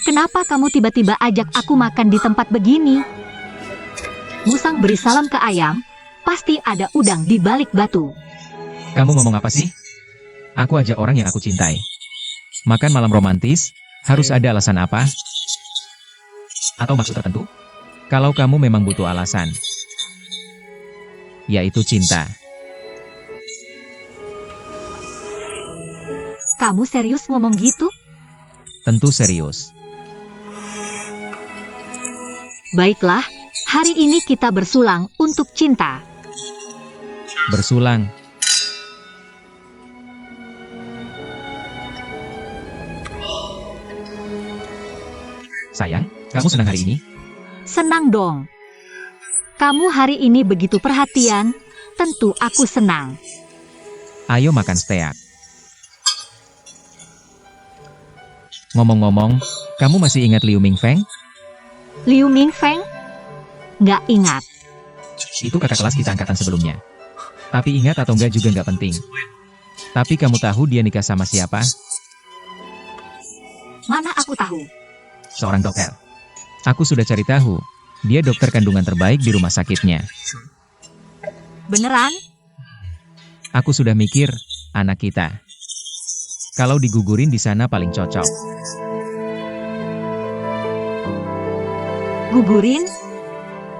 Kenapa kamu tiba-tiba ajak aku makan di tempat begini? Musang beri salam ke ayam, pasti ada udang di balik batu. Kamu ngomong apa sih? Aku ajak orang yang aku cintai. Makan malam romantis, harus ada alasan apa? Atau maksud tertentu? Kalau kamu memang butuh alasan, yaitu cinta. Kamu serius ngomong gitu? Tentu serius. Baiklah, hari ini kita bersulang untuk cinta. Bersulang. Sayang, kamu senang hari ini? Senang dong. Kamu hari ini begitu perhatian, tentu aku senang. Ayo makan steak. Ngomong-ngomong, kamu masih ingat Liu Mingfeng? Liu Mingfeng? Nggak ingat. Itu kakak kelas kita angkatan sebelumnya. Tapi ingat atau enggak juga nggak penting. Tapi kamu tahu dia nikah sama siapa? Mana aku tahu. Seorang dokter. Aku sudah cari tahu. Dia dokter kandungan terbaik di rumah sakitnya. Beneran? Aku sudah mikir, anak kita. Kalau digugurin di sana paling cocok. Gugurin?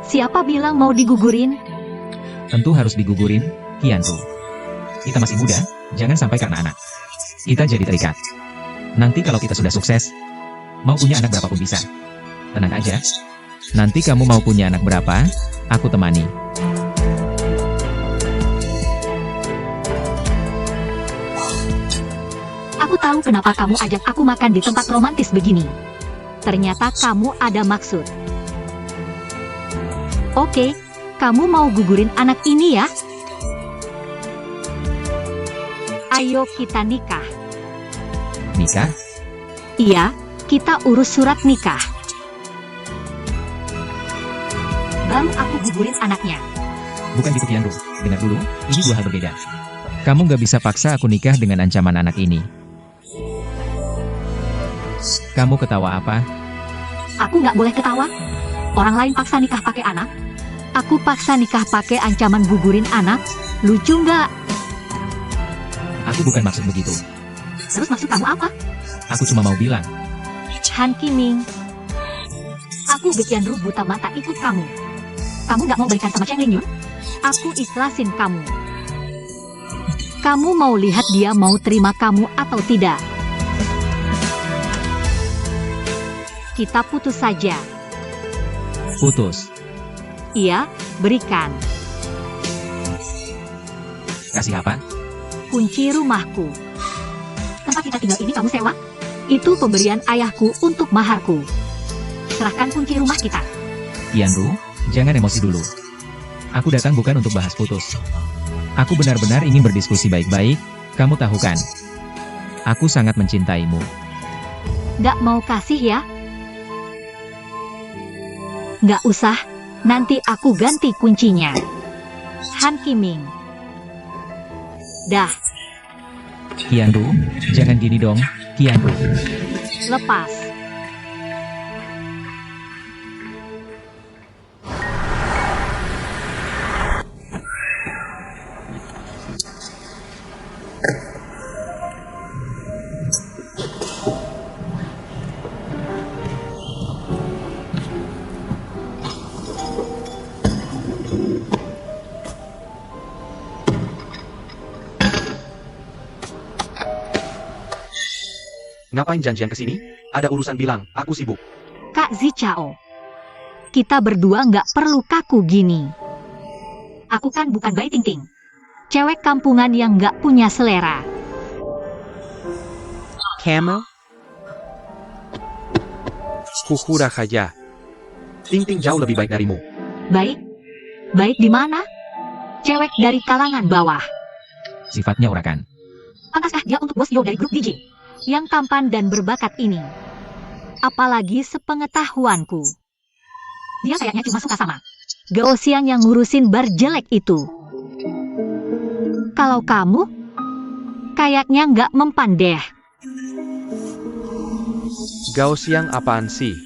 Siapa bilang mau digugurin? Tentu harus digugurin, Kianru. Kita masih muda, jangan sampai karena anak kita jadi terikat. Nanti kalau kita sudah sukses, mau punya anak berapapun bisa. Tenang aja. Nanti kamu mau punya anak berapa, aku temani. Aku tahu kenapa kamu ajak aku makan di tempat romantis begini. Ternyata kamu ada maksud. Oke, kamu mau gugurin anak ini ya? Ayo kita nikah. Nikah? Iya, kita urus surat nikah. Baru aku gugurin anaknya. Bukan gitu Kianru, dengar dulu, ini dua hal berbeda. Kamu gak bisa paksa aku nikah dengan ancaman anak ini. Kamu ketawa apa? Aku nggak boleh ketawa. Orang lain paksa nikah pakai anak. Aku paksa nikah pakai ancaman gugurin anak. Lucu nggak? Aku bukan maksud begitu. Terus maksud kamu apa? Aku cuma mau bilang, Han Kiming. Aku Kianru buta mata ikut kamu. Kamu nggak mau baikan sama Cheng Lingyun? Aku ikhlasin kamu. Kamu mau lihat dia mau terima kamu atau tidak? Kita putus saja. putus. Iya, berikan. Kasih apa? Kunci rumahku. Tempat kita tinggal ini kamu sewa? Itu pemberian ayahku untuk maharku. Serahkan kunci rumah kita. Kianru, jangan emosi dulu. Aku datang bukan untuk bahas putus. Aku benar-benar ingin berdiskusi baik-baik, kamu tahu kan? Aku sangat mencintaimu. Nggak mau kasih ya? Nggak usah, nanti aku ganti kuncinya. Han Kiming. Dah, Kianru, jangan gini dong, Kianru. lepas. Ngapain janjian kesini? Ada urusan bilang, aku sibuk. Kak Zichao. Kita berdua nggak perlu kaku gini. Aku kan bukan Bai Ting-ting. Cewek kampungan yang nggak punya selera. Camel? Kuhura Haja. Ting-ting jauh lebih baik darimu. Baik? Baik di mana? Cewek dari kalangan bawah. Sifatnya urakan. Pantaskah dia untuk bos Yo dari grup DJ? Yang tampan dan berbakat ini. Apalagi sepengetahuanku. Dia kayaknya cuma suka sama Gaosiang yang ngurusin bar jelek itu. Kalau kamu, kayaknya nggak mempan deh. Gao Xiang apaan sih?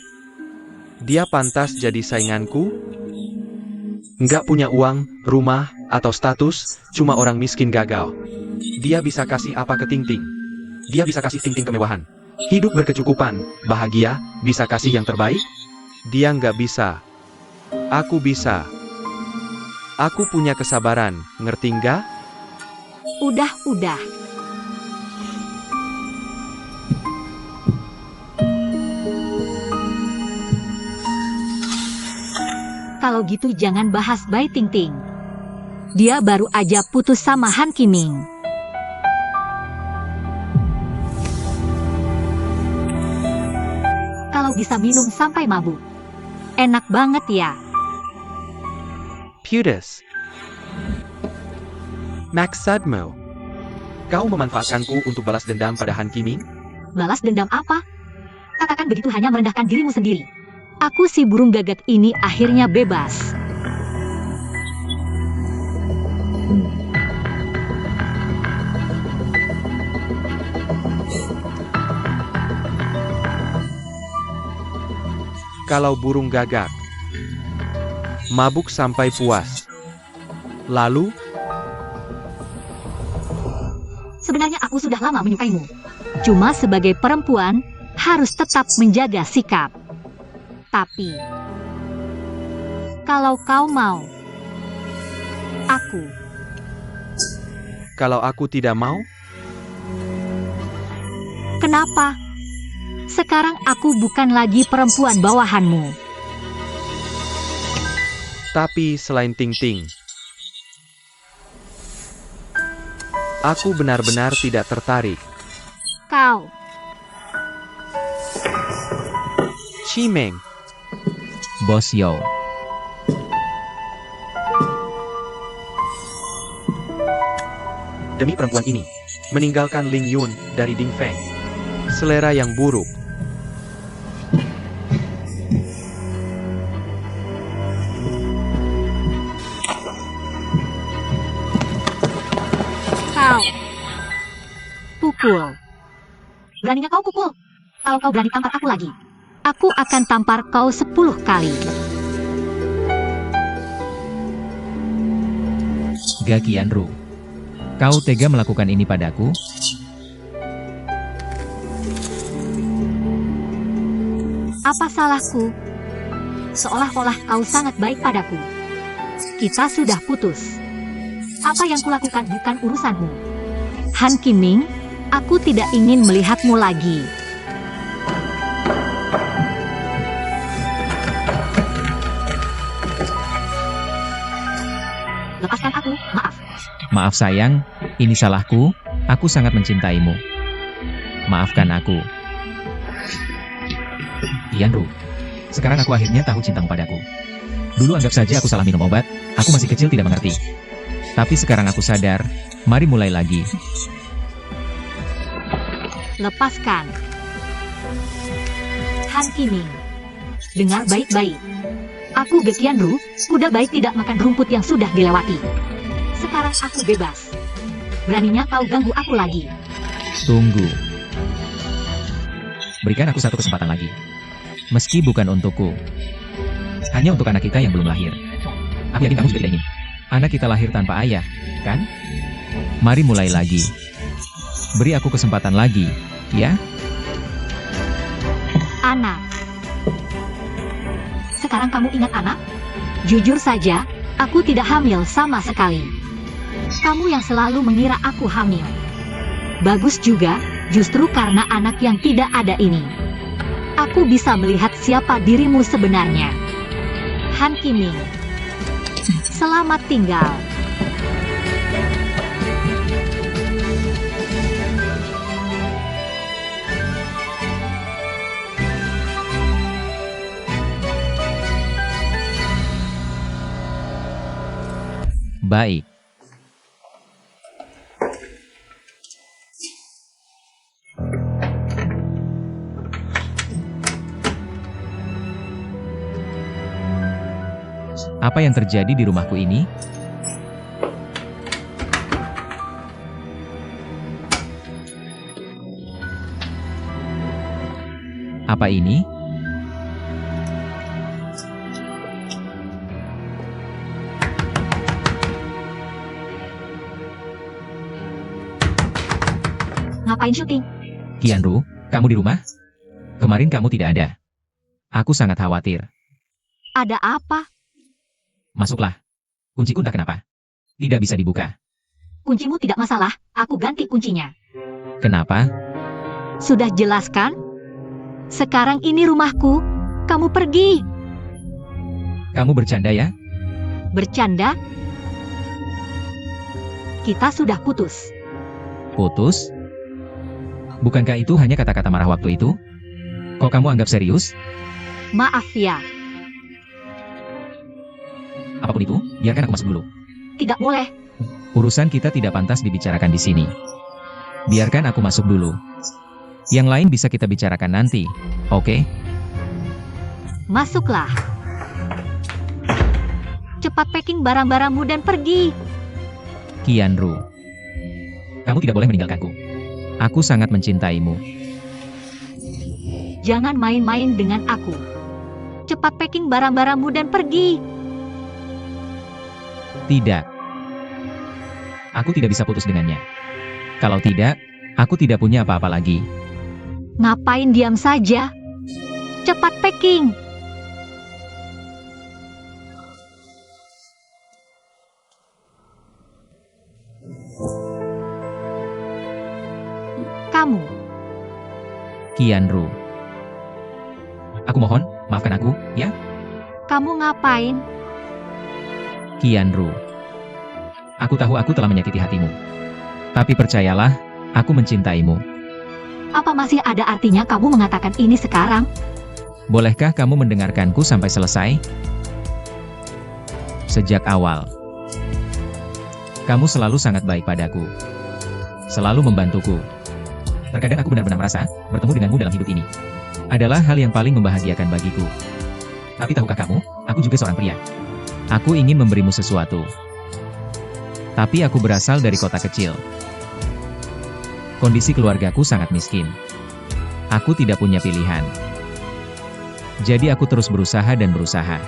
Dia pantas jadi sainganku? Nggak punya uang, rumah, atau status, cuma orang miskin gagal. Dia bisa kasih apa ke Ting Ting? Dia bisa kasih Ting Ting kemewahan. Hidup berkecukupan, bahagia, bisa kasih yang terbaik? Dia nggak bisa. Aku bisa. Aku punya kesabaran, ngerti nggak? Udah. Kalau gitu jangan bahas Bai Ting Ting. Dia baru aja putus sama Han Kiming. Kalau bisa minum sampai mabuk. Enak banget ya. Putus. Maksudmu? Kau memanfaatkanku untuk balas dendam pada Han Kiming? Balas dendam apa? Katakan begitu hanya merendahkan dirimu sendiri. Aku si burung gagak ini akhirnya bebas. Kalau burung gagak. Mabuk sampai puas. Lalu, Sebenarnya aku sudah lama menyukaimu. Cuma sebagai perempuan, harus tetap menjaga sikap. Tapi, kalau kau mau, aku kalau aku tidak mau, kenapa? Sekarang aku bukan lagi perempuan bawahanmu. tapi selain Ting Ting, aku benar-benar tidak tertarik. Kau, Chimeng, Bos Yo. Demi perempuan ini, meninggalkan Ling Yun dari Ding Feng. selera yang buruk. kau. Pukul. Beraninya kau pukul. Kalau kau berani tampar aku lagi, aku akan tampar kau 10 kali. Ga Qianru. Kau tega melakukan ini padaku? Apa salahku? Seolah-olah kau sangat baik padaku. Kita sudah putus. Apa yang kulakukan bukan urusanmu. Han Kiming, aku tidak ingin melihatmu lagi. Lepaskan aku, maaf. Maaf sayang, ini salahku, aku sangat mencintaimu. Maafkan aku. Qianru, sekarang aku akhirnya tahu cintamu padaku. Dulu anggap saja aku salah minum obat, aku masih kecil tidak mengerti. Tapi sekarang aku sadar, mari mulai lagi. Lepaskan. Han Kiming, dengar baik-baik. Aku Ge Qianru, kuda baik tidak makan rumput yang sudah dilewati. Sekarang aku bebas. Beraninya kau ganggu aku lagi. Tunggu. Berikan aku satu kesempatan lagi. Meski bukan untukku. Hanya untuk anak kita yang belum lahir. Aku yakin kamu juga tidak ingin. Anak kita lahir tanpa ayah, kan? Mari mulai lagi. Beri aku kesempatan lagi, ya? Anak. Sekarang kamu ingat anak? Jujur saja, aku tidak hamil sama sekali. Kamu yang selalu mengira aku hamil. Bagus juga, justru karena anak yang tidak ada ini. Aku bisa melihat siapa dirimu sebenarnya. Han Kiming. Selamat tinggal. Baik. Apa yang terjadi di rumahku ini? Apa ini? Ngapain syuting? Qianru, kamu di rumah? Kemarin kamu tidak ada. Aku sangat khawatir. Ada apa? Masuklah. Kunciku entah kenapa tidak bisa dibuka. Kuncimu tidak masalah, aku ganti kuncinya. Kenapa? Sudah jelas kan? Sekarang ini rumahku, kamu pergi. Kamu bercanda ya? Bercanda? Kita sudah putus. Putus? Bukankah itu hanya kata-kata marah waktu itu? Kok kamu anggap serius? Maaf ya, Apapun itu, biarkan aku masuk dulu. tidak boleh. Urusan kita tidak pantas dibicarakan di sini. Biarkan aku masuk dulu. Yang lain bisa kita bicarakan nanti, oke? Masuklah. Cepat packing barang-barangmu dan pergi. Qianru, kamu tidak boleh meninggalkanku. Aku sangat mencintaimu. Jangan main-main dengan aku. Cepat packing barang-barangmu dan pergi. Tidak. Aku tidak bisa putus dengannya. Kalau tidak, aku tidak punya apa-apa lagi. Ngapain diam saja? Cepat packing. Kamu, Qianru. Aku mohon, maafkan aku, ya? kamu ngapain? Qianru. Aku tahu aku telah menyakiti hatimu. Tapi percayalah, aku mencintaimu. Apa masih ada artinya kamu mengatakan ini sekarang? Bolehkah kamu mendengarkanku sampai selesai? Sejak awal, kamu selalu sangat baik padaku. Selalu membantuku. Terkadang aku benar-benar merasa, bertemu denganmu dalam hidup ini adalah hal yang paling membahagiakan bagiku. Tapi tahukah kamu, aku juga seorang pria. Aku ingin memberimu sesuatu. Tapi aku berasal dari kota kecil. Kondisi keluargaku sangat miskin. Aku tidak punya pilihan. Jadi aku terus berusaha dan berusaha.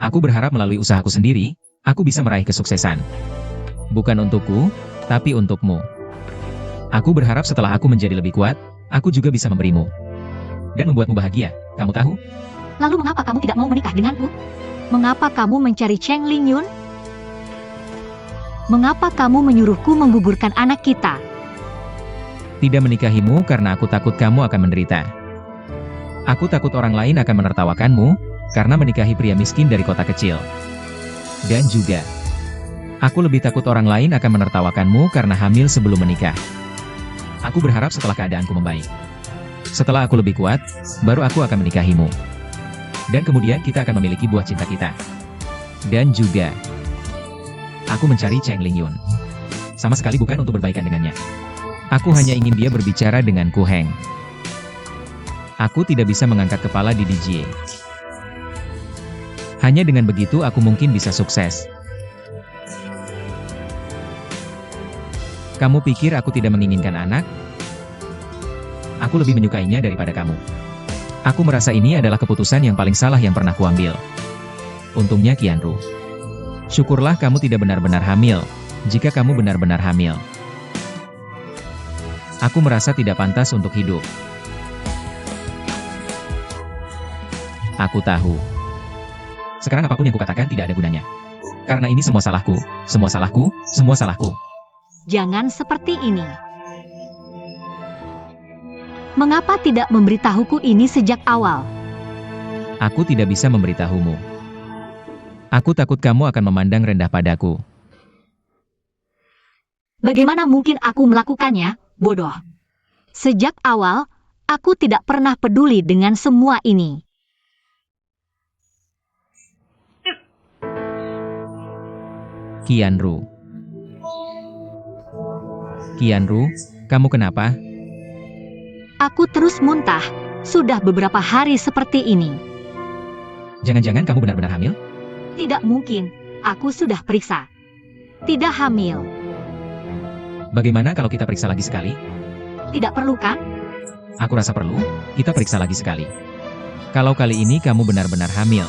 Aku berharap melalui usahaku sendiri, aku bisa meraih kesuksesan. Bukan untukku, tapi untukmu. Aku berharap setelah aku menjadi lebih kuat, aku juga bisa memberimu. Dan membuatmu bahagia, kamu tahu? Lalu mengapa kamu tidak mau menikah denganku? Mengapa kamu mencari Cheng Lingyun? Mengapa kamu menyuruhku menggugurkan anak kita? Tidak menikahimu karena aku takut kamu akan menderita. Aku takut orang lain akan menertawakanmu, karena menikahi pria miskin dari kota kecil. Dan juga, aku lebih takut orang lain akan menertawakanmu karena hamil sebelum menikah. Aku berharap setelah keadaanku membaik. Setelah aku lebih kuat, baru aku akan menikahimu. Dan kemudian kita akan memiliki buah cinta kita. Dan juga, aku mencari Cheng Lingyun. Sama sekali bukan untuk berbaikan dengannya. Aku hanya ingin dia berbicara dengan Ku Heng. Aku tidak bisa mengangkat kepala di DJ. Hanya dengan begitu aku mungkin bisa sukses. Kamu pikir aku tidak menginginkan anak? Aku lebih menyukainya daripada kamu. Aku merasa ini adalah keputusan yang paling salah yang pernah kuambil. Untungnya Qianru. Syukurlah kamu tidak benar-benar hamil, jika kamu benar-benar hamil. Aku merasa tidak pantas untuk hidup. Aku tahu. Sekarang apapun yang kukatakan tidak ada gunanya. Karena ini semua salahku, semua salahku, semua salahku. Jangan seperti ini. Mengapa tidak memberitahuku ini sejak awal? Aku tidak bisa memberitahumu. Aku takut kamu akan memandang rendah padaku. Bagaimana mungkin aku melakukannya, bodoh? Sejak awal, aku tidak pernah peduli dengan semua ini. Qianru. Qianru, kamu kenapa? Aku terus muntah. Sudah beberapa hari seperti ini. Jangan-jangan kamu benar-benar hamil? Tidak mungkin. Aku sudah periksa. Tidak hamil. Bagaimana kalau kita periksa lagi sekali? Tidak perlu kan? Aku rasa perlu, kita periksa lagi sekali. Kalau kali ini kamu benar-benar hamil,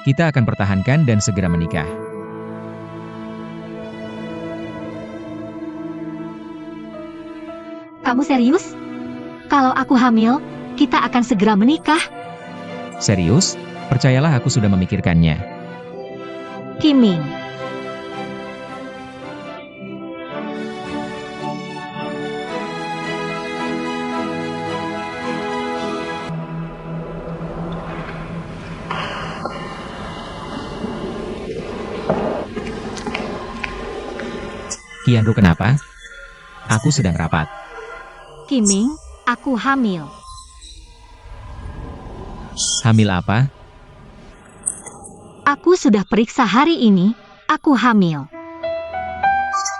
kita akan pertahankan dan segera menikah. Kamu serius? Kalau aku hamil, kita akan segera menikah? Serius? Percayalah aku sudah memikirkannya. Kiming, Qianru, kenapa? Aku sedang rapat. Kiming, aku hamil. Hamil apa? Aku sudah periksa hari ini, aku hamil.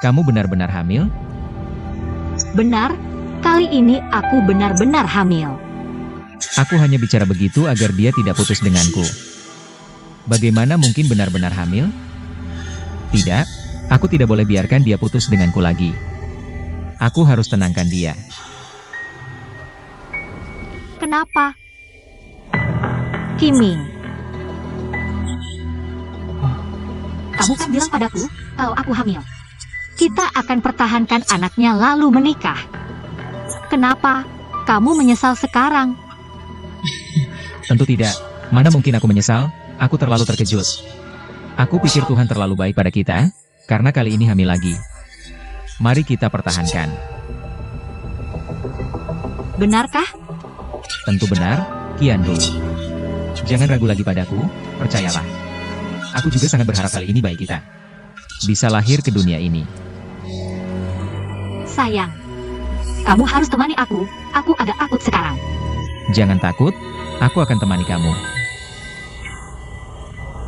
Kamu benar-benar hamil? Benar, kali ini aku benar-benar hamil. Aku hanya bicara begitu agar dia tidak putus denganku. Bagaimana mungkin benar-benar hamil? Tidak, aku tidak boleh biarkan dia putus denganku lagi. Aku harus tenangkan dia. Kenapa? Kiming, kamu kan bilang padaku kalau aku hamil. Kita akan pertahankan anaknya lalu menikah. Kenapa kamu menyesal sekarang? Tentu tidak. Mana mungkin aku menyesal? Aku terlalu terkejut. Aku pikir Tuhan terlalu baik pada kita, karena kali ini hamil lagi. Mari kita pertahankan. Benarkah? Tentu benar, Qianru. Jangan ragu lagi padaku, percayalah. Aku juga sangat berharap kali ini baik kita bisa lahir ke dunia ini. Sayang, kamu harus temani aku agak takut sekarang. Jangan takut, aku akan temani kamu.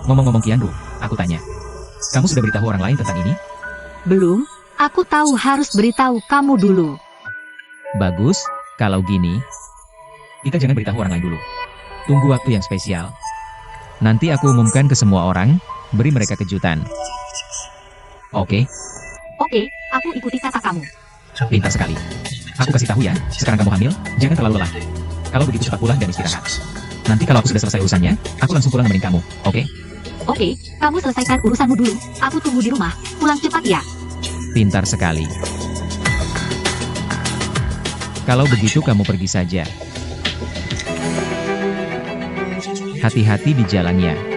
Ngomong-ngomong Qianru, aku tanya. Kamu sudah beritahu orang lain tentang ini? Belum, aku tahu harus beritahu kamu dulu. Bagus, kalau gini, kita jangan beritahu orang lain dulu. Tunggu waktu yang spesial. Nanti aku umumkan ke semua orang, beri mereka kejutan. Oke, Oke, aku ikuti kata kamu. pintar sekali. Aku kasih tahu ya, sekarang kamu hamil, jangan terlalu lelah. Kalau begitu cepat pulang dan istirahat. Nanti kalau aku sudah selesai urusannya, aku langsung pulang nemenin kamu, oke? Oke, kamu selesaikan urusanmu dulu. Aku tunggu di rumah. Pulang cepat ya. Pintar sekali. Kalau begitu kamu pergi saja. Hati-hati di jalannya.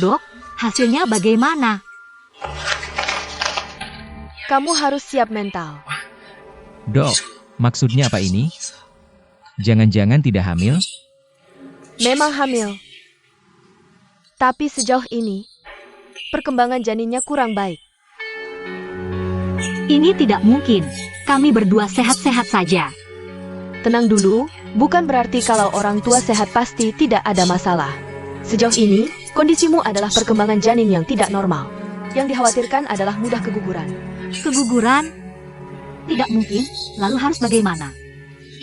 Dok, hasilnya bagaimana? Kamu harus siap mental. Dok, maksudnya apa ini? Jangan-jangan tidak hamil? Memang hamil. Tapi sejauh ini, perkembangan janinnya kurang baik. Ini tidak mungkin. Kami berdua sehat-sehat saja. Tenang dulu, bukan berarti kalau orang tua sehat pasti tidak ada masalah. Sejauh ini, kondisimu adalah perkembangan janin yang tidak normal. Yang dikhawatirkan adalah mudah keguguran. Keguguran? Tidak mungkin. Lalu harus bagaimana?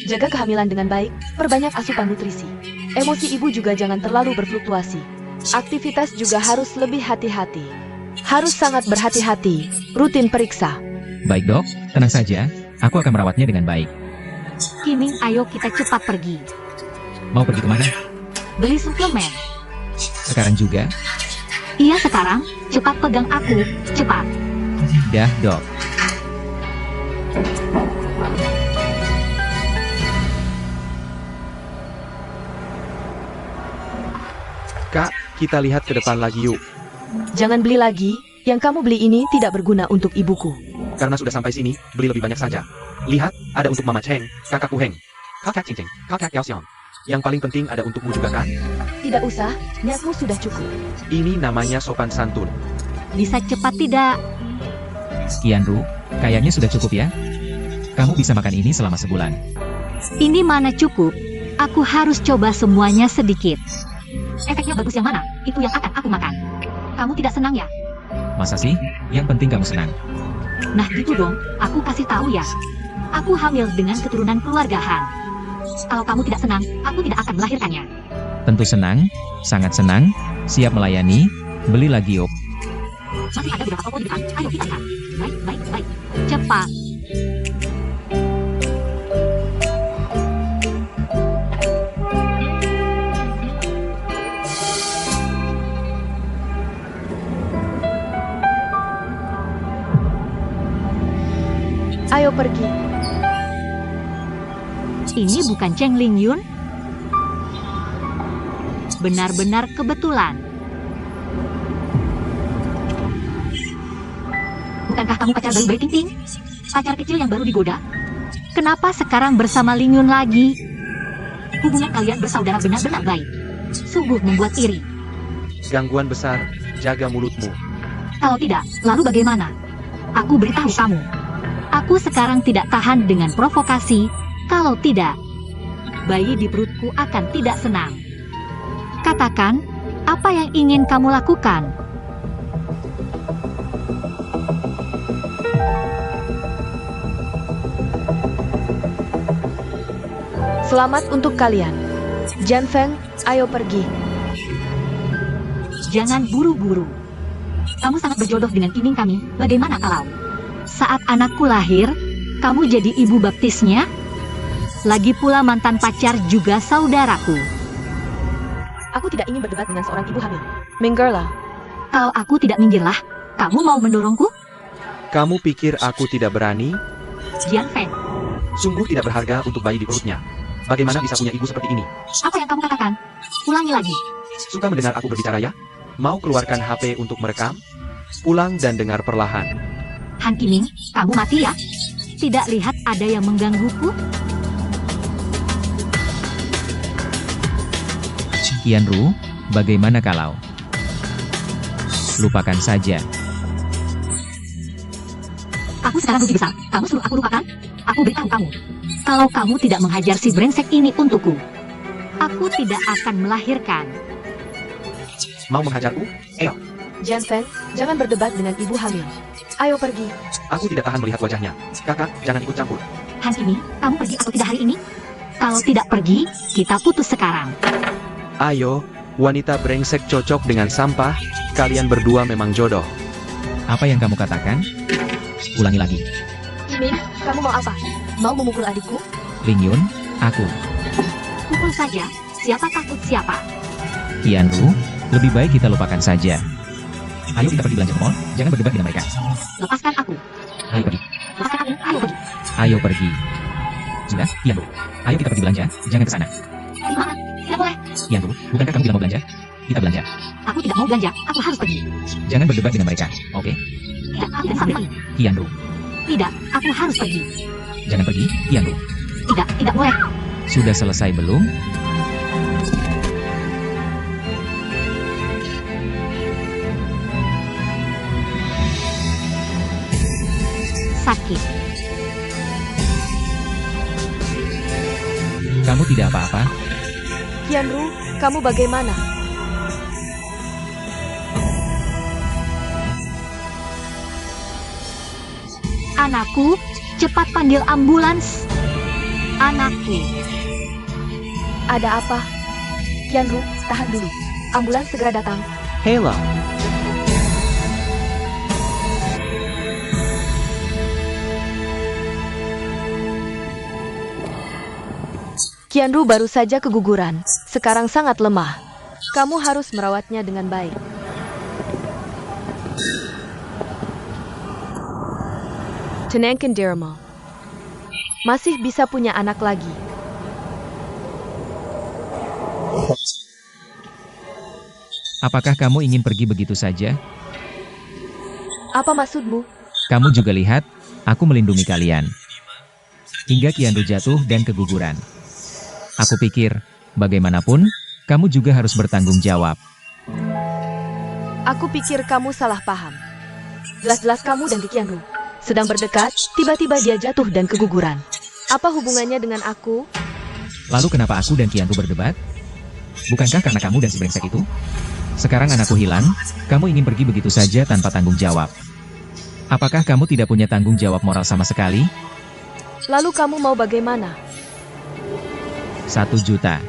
Jaga kehamilan dengan baik, perbanyak asupan nutrisi. Emosi ibu juga jangan terlalu berfluktuasi. Aktivitas juga harus lebih hati-hati. Harus sangat berhati-hati, rutin periksa. Baik dok, tenang saja. Aku akan merawatnya dengan baik. Kiming, ayo kita cepat pergi. Mau pergi kemana? Beli suplemen. Sekarang juga? Iya sekarang, cepat pegang aku, cepat. Dah dok. Kak, kita lihat ke depan lagi yuk. Jangan beli lagi, yang kamu beli ini tidak berguna untuk ibuku. Karena sudah sampai sini, beli lebih banyak saja. Lihat, ada untuk Mama Cheng, kakakku Heng, kakak Cing Cing, kakak Yao Xiong. Yang paling penting ada untukmu juga kan? Tidak usah, niatmu sudah cukup. Ini namanya sopan santun. Bisa cepat tidak? Qianru, kayaknya sudah cukup ya? Kamu bisa makan ini selama sebulan. Ini mana cukup? Aku harus coba semuanya sedikit. Efeknya bagus yang mana? Itu yang akan aku makan. Kamu tidak senang ya? Masa sih? Yang penting kamu senang. Nah gitu dong, aku kasih tahu ya. Aku hamil dengan keturunan keluarga Han. Kalau kamu tidak senang, aku tidak akan melahirkannya. Tentu senang, sangat senang, siap melayani, beli lagi yuk. Masih ada beberapa toko di depan, ayo kita lihat. Baik. Cepat. Ayo pergi. Ini bukan Cheng Ling Yun? Benar-benar kebetulan. Bukankah kamu pacar baru Bai Ting Ting? Pacar kecil yang baru digoda? Kenapa sekarang bersama Ling Yun lagi? Hubungan kalian bersaudara benar-benar baik. Sungguh membuat iri. Gangguan besar, jaga mulutmu. Kalau tidak, lalu bagaimana? Aku beritahu kamu. Aku sekarang tidak tahan dengan provokasi. Kalau tidak, bayi di perutku akan tidak senang. Katakan, apa yang ingin kamu lakukan? Selamat untuk kalian. Jian Feng, ayo pergi. Jangan buru-buru. Kamu sangat berjodoh dengan Kining kami. Bagaimana kalau saat anakku lahir, kamu jadi ibu baptisnya? Lagi pula mantan pacar juga saudaraku. Aku tidak ingin berdebat dengan seorang ibu hamil. Minggirlah. Kalau aku tidak minggirlah, kamu mau mendorongku? Kamu pikir aku tidak berani? Jian Feng, Sungguh tidak berharga untuk bayi di perutnya. Bagaimana bisa punya ibu seperti ini? apa yang kamu katakan? Ulangi lagi. Suka mendengar aku berbicara ya? Mau keluarkan HP untuk merekam? Pulang dan dengar perlahan. Han Kining, kamu mati ya? Tidak lihat ada yang menggangguku? Qianru, bagaimana kalau? Lupakan saja. Aku sekarang rugi besar. Kamu suruh aku lupakan? Aku beritahu kamu. Kalau kamu tidak menghajar si brengsek ini untukku, aku tidak akan melahirkan. Mau menghajarku? Ayo. Jian Feng, jangan berdebat dengan ibu hamil. Ayo pergi. Aku tidak tahan melihat wajahnya. Kakak, jangan ikut campur. Han Kining, kamu pergi atau tidak hari ini? Kalau tidak pergi, kita putus sekarang. Ayo, wanita brengsek cocok dengan sampah. Kalian berdua memang jodoh. Apa yang kamu katakan? Ulangi lagi. Kining, kamu mau apa? Mau memukul adikku? Ling Yun, aku. Pukul saja, siapa takut siapa? Qianru, lebih baik kita lupakan saja. Ayo kita pergi belanja ke mall, jangan berdebat dengan mereka. Lepaskan aku. Ayo pergi. Lepaskan aku, ayo pergi. Ayo pergi. Sudah, Qianru. Ayo kita pergi belanja, jangan ke sana. Di mana? Tidak boleh. Qianru, bukankah kamu bilang mau belanja? Kita belanja. Aku tidak mau belanja, aku harus pergi. Jangan berdebat dengan mereka, oke? Tidak, aku tidak sampai. Qianru, Tidak, aku harus pergi. jangan pergi, Qianru. Tidak boleh. Sudah selesai belum? Sakit. Kamu tidak apa-apa? Qianru, kamu bagaimana? Anakku, cepat panggil ambulans. Anakku. Ada apa? Qianru, tahan dulu. Ambulans segera datang. Hela. Qianru baru saja keguguran. Sekarang sangat lemah. Kamu harus merawatnya dengan baik. Tenangkan dirimu. Masih bisa punya anak lagi. Apakah kamu ingin pergi begitu saja? Apa maksudmu? Kamu juga lihat, aku melindungi kalian. Hingga Qianru jatuh dan keguguran. Aku pikir, bagaimanapun, kamu juga harus bertanggung jawab. Aku pikir kamu salah paham. Jelas-jelas kamu dan Qianru Sedang berdekat, tiba-tiba dia jatuh dan keguguran. Apa hubungannya dengan aku? Lalu kenapa aku dan Qianru berdebat? Bukankah karena kamu dan si brengsek itu? Sekarang anakku hilang, kamu ingin pergi begitu saja tanpa tanggung jawab. Apakah kamu tidak punya tanggung jawab moral sama sekali? Lalu kamu mau bagaimana? 1 juta.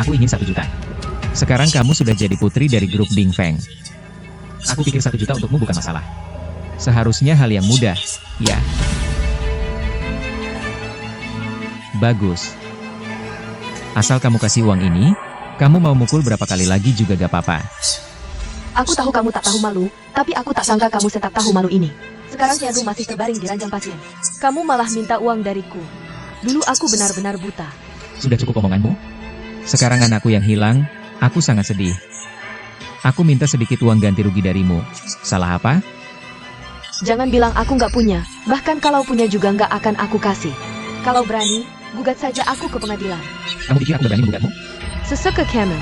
Aku ingin 1 juta. Sekarang kamu sudah jadi putri dari grup Ding Feng. Aku pikir 1 juta untukmu bukan masalah. Seharusnya hal yang mudah, ya. Bagus. Asal kamu kasih uang ini, kamu mau mukul berapa kali lagi juga gak apa-apa. Aku tahu kamu tak tahu malu, tapi aku tak sangka kamu setak tahu malu ini. Sekarang Qianru masih terbaring di ranjang pasien. Kamu malah minta uang dariku. Dulu aku benar-benar buta. Sudah cukup omonganmu? Sekarang anakku yang hilang, aku sangat sedih. Aku minta sedikit uang ganti rugi darimu. Salah apa? Jangan bilang aku nggak punya, bahkan kalau punya juga nggak akan aku kasih. Kalau berani, gugat saja aku ke pengadilan. Kamu pikir aku berani menggugatmu? Sesuka kamu.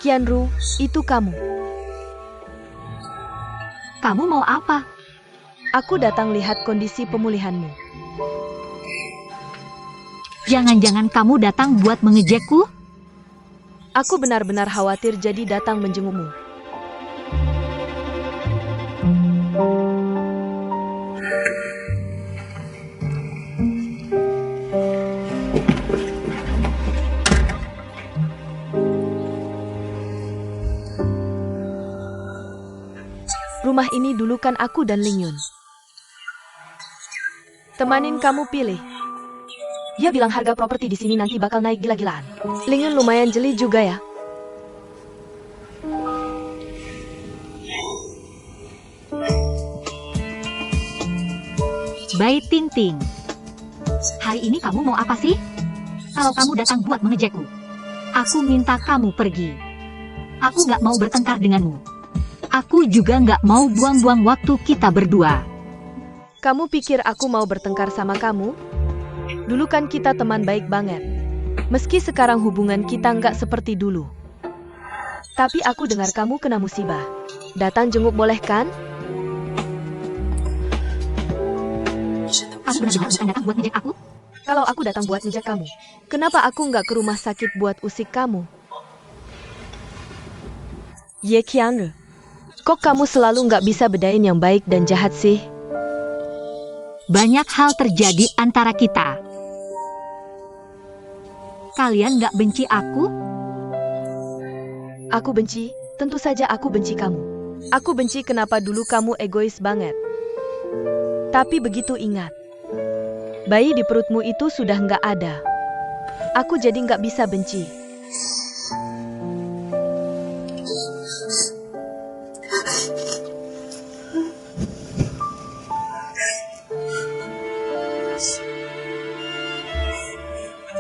Qianru, itu kamu. Kamu mau apa? Aku datang lihat kondisi pemulihanmu. Jangan-jangan kamu datang buat mengejekku? Aku benar-benar khawatir jadi datang menjengukmu. Rumah ini dulu kan aku dan Ling Yun. Temanin kamu pilih. Dia bilang harga properti di sini nanti bakal naik gila-gilaan. Ling Yun lumayan jeli juga ya. Bai Ting Ting. Hari ini kamu mau apa sih? Kalau kamu datang buat mengejekku, aku minta kamu pergi. Aku nggak mau bertengkar denganmu. Aku juga nggak mau buang-buang waktu kita berdua. Kamu pikir aku mau bertengkar sama kamu? Dulu kan kita teman baik banget. Meski sekarang hubungan kita nggak seperti dulu. Tapi aku dengar kamu kena musibah. Datang jenguk boleh kan? Kamu benar-benar bukan datang buat ngejek aku? Kalau aku datang buat ngejek kamu, kenapa aku nggak ke rumah sakit buat usik kamu? Ye Qianru, kok kamu selalu nggak bisa bedain yang baik dan jahat sih? Banyak hal terjadi antara kita. Kalian nggak benci aku? Aku benci, tentu saja aku benci kamu. Aku benci kenapa dulu kamu egois banget. Tapi begitu ingat, bayi di perutmu itu sudah nggak ada. Aku jadi nggak bisa benci.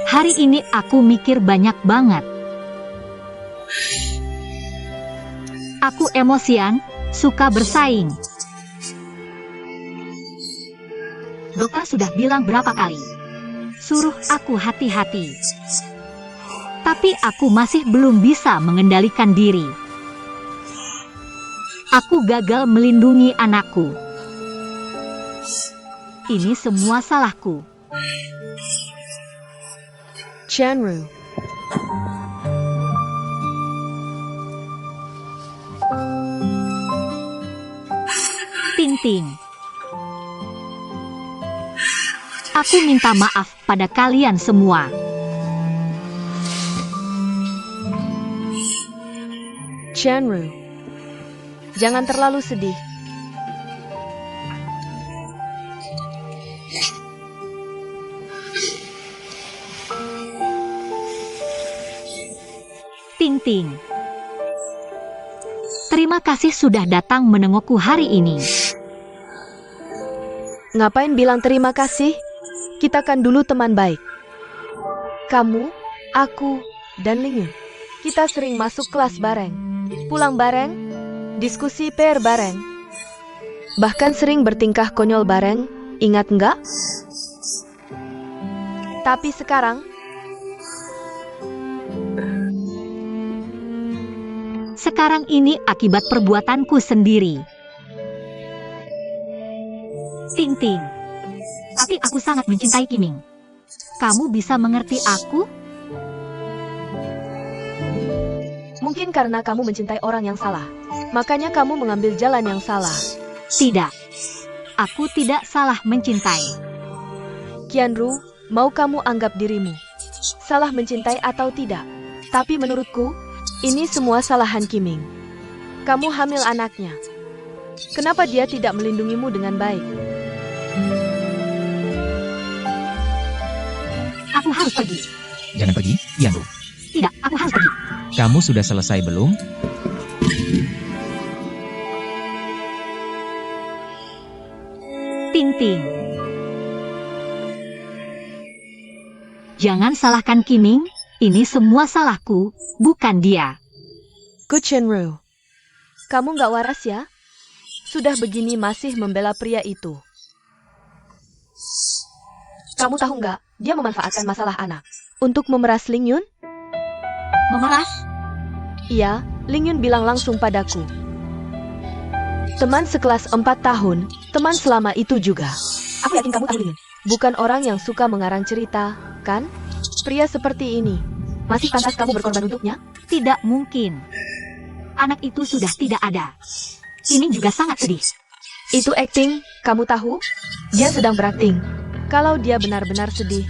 Hari ini aku mikir banyak banget. Aku emosian, suka bersaing. Dokter sudah bilang berapa kali, suruh aku hati-hati. Tapi aku masih belum bisa mengendalikan diri. Aku gagal melindungi anakku. Ini semua salahku. Qianru, Ting Ting. Aku minta maaf pada kalian semua. Qianru, jangan terlalu sedih. Ting Ting. Terima kasih sudah datang menengokku hari ini. Ngapain bilang terima kasih? Kita kan dulu teman baik. Kamu, aku, dan Lingyun. Kita sering masuk kelas bareng, pulang bareng, diskusi PR bareng. Bahkan sering bertingkah konyol bareng, ingat nggak? Tapi sekarang, ini akibat perbuatanku sendiri. Ting Ting. Tapi aku sangat mencintai Kiming. Kamu bisa mengerti aku? mungkin karena kamu mencintai orang yang salah. Makanya kamu mengambil jalan yang salah. Tidak. Aku tidak salah mencintai. Qianru, mau kamu anggap dirimu salah mencintai atau tidak. Tapi menurutku, ini semua salahan Kiming. Kamu hamil anaknya. Kenapa dia tidak melindungimu dengan baik? Aku harus pergi. Jangan pergi, Qianru. Tidak, aku harus pergi. Kamu sudah selesai belum? Ting Ting. Jangan salahkan Kiming, ini semua salahku, bukan dia. Gu Qianru, kamu nggak waras ya? Sudah begini masih membela pria itu. Kamu tahu nggak, dia memanfaatkan masalah anak untuk memeras Lingyun? Memeras? Iya, Lingyun bilang langsung padaku. Teman sekelas 4 tahun, teman selama itu juga. Aku yakin kamu tahu Lingyun. Bukan orang yang suka mengarang cerita, kan? Pria seperti ini, Masih pantas kamu berkorban untuknya? Tidak mungkin. Anak itu sudah tidak ada. Kiming juga sangat sedih. itu acting, kamu tahu? Dia sedang berakting. Kalau dia benar-benar sedih,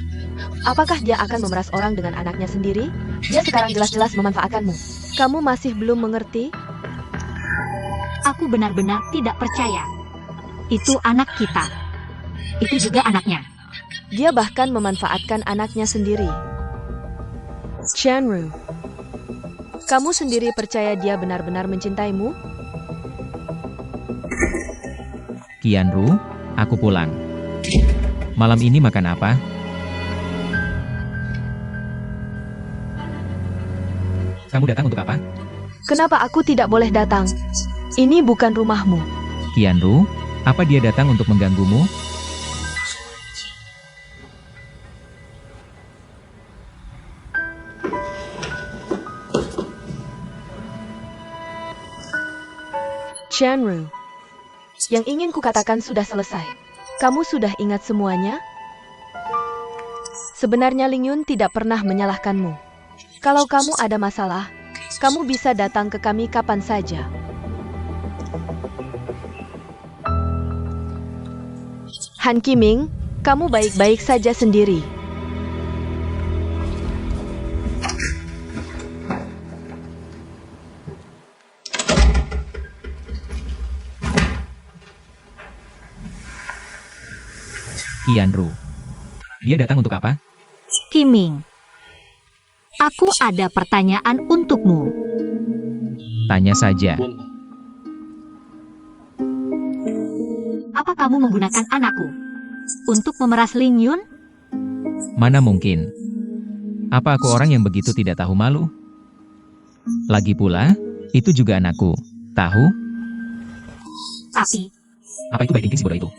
apakah dia akan memeras orang dengan anaknya sendiri? Dia sekarang jelas-jelas memanfaatkanmu. Kamu masih belum mengerti? Aku benar-benar tidak percaya. Itu anak kita. Itu juga anaknya. Dia bahkan memanfaatkan anaknya sendiri. Qianru, kamu sendiri percaya dia benar-benar mencintaimu? Qianru, aku pulang. Malam ini makan apa? Kamu datang untuk apa? Kenapa aku tidak boleh datang? Ini bukan rumahmu. Qianru, apa dia datang untuk mengganggumu? Qianru, yang ingin kukatakan sudah selesai. Kamu sudah ingat semuanya? Sebenarnya Lingyun tidak pernah menyalahkanmu. Kalau kamu ada masalah, kamu bisa datang ke kami kapan saja. Han Kiming, kamu baik-baik saja sendiri. Qianru. Dia datang untuk apa? Kiming. Aku ada pertanyaan untukmu. Tanya saja. Apa kamu menggunakan anakku untuk memeras Lingyun? Mana mungkin? Apa aku orang yang begitu tidak tahu malu? Lagi pula, itu juga anakku. Tahu? Tapi, Apa itu baik si bodoh itu?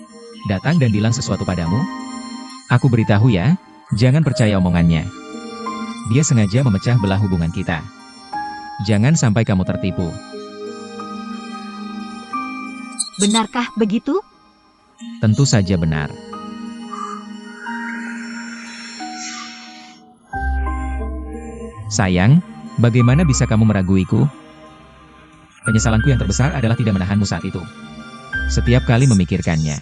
Datang dan bilang sesuatu padamu? Aku beritahu ya, jangan percaya omongannya. Dia sengaja memecah belah hubungan kita. Jangan sampai kamu tertipu. benarkah begitu? Tentu saja benar. Sayang, bagaimana bisa kamu meraguiku? Penyesalanku yang terbesar adalah tidak menahanmu saat itu. Setiap kali memikirkannya.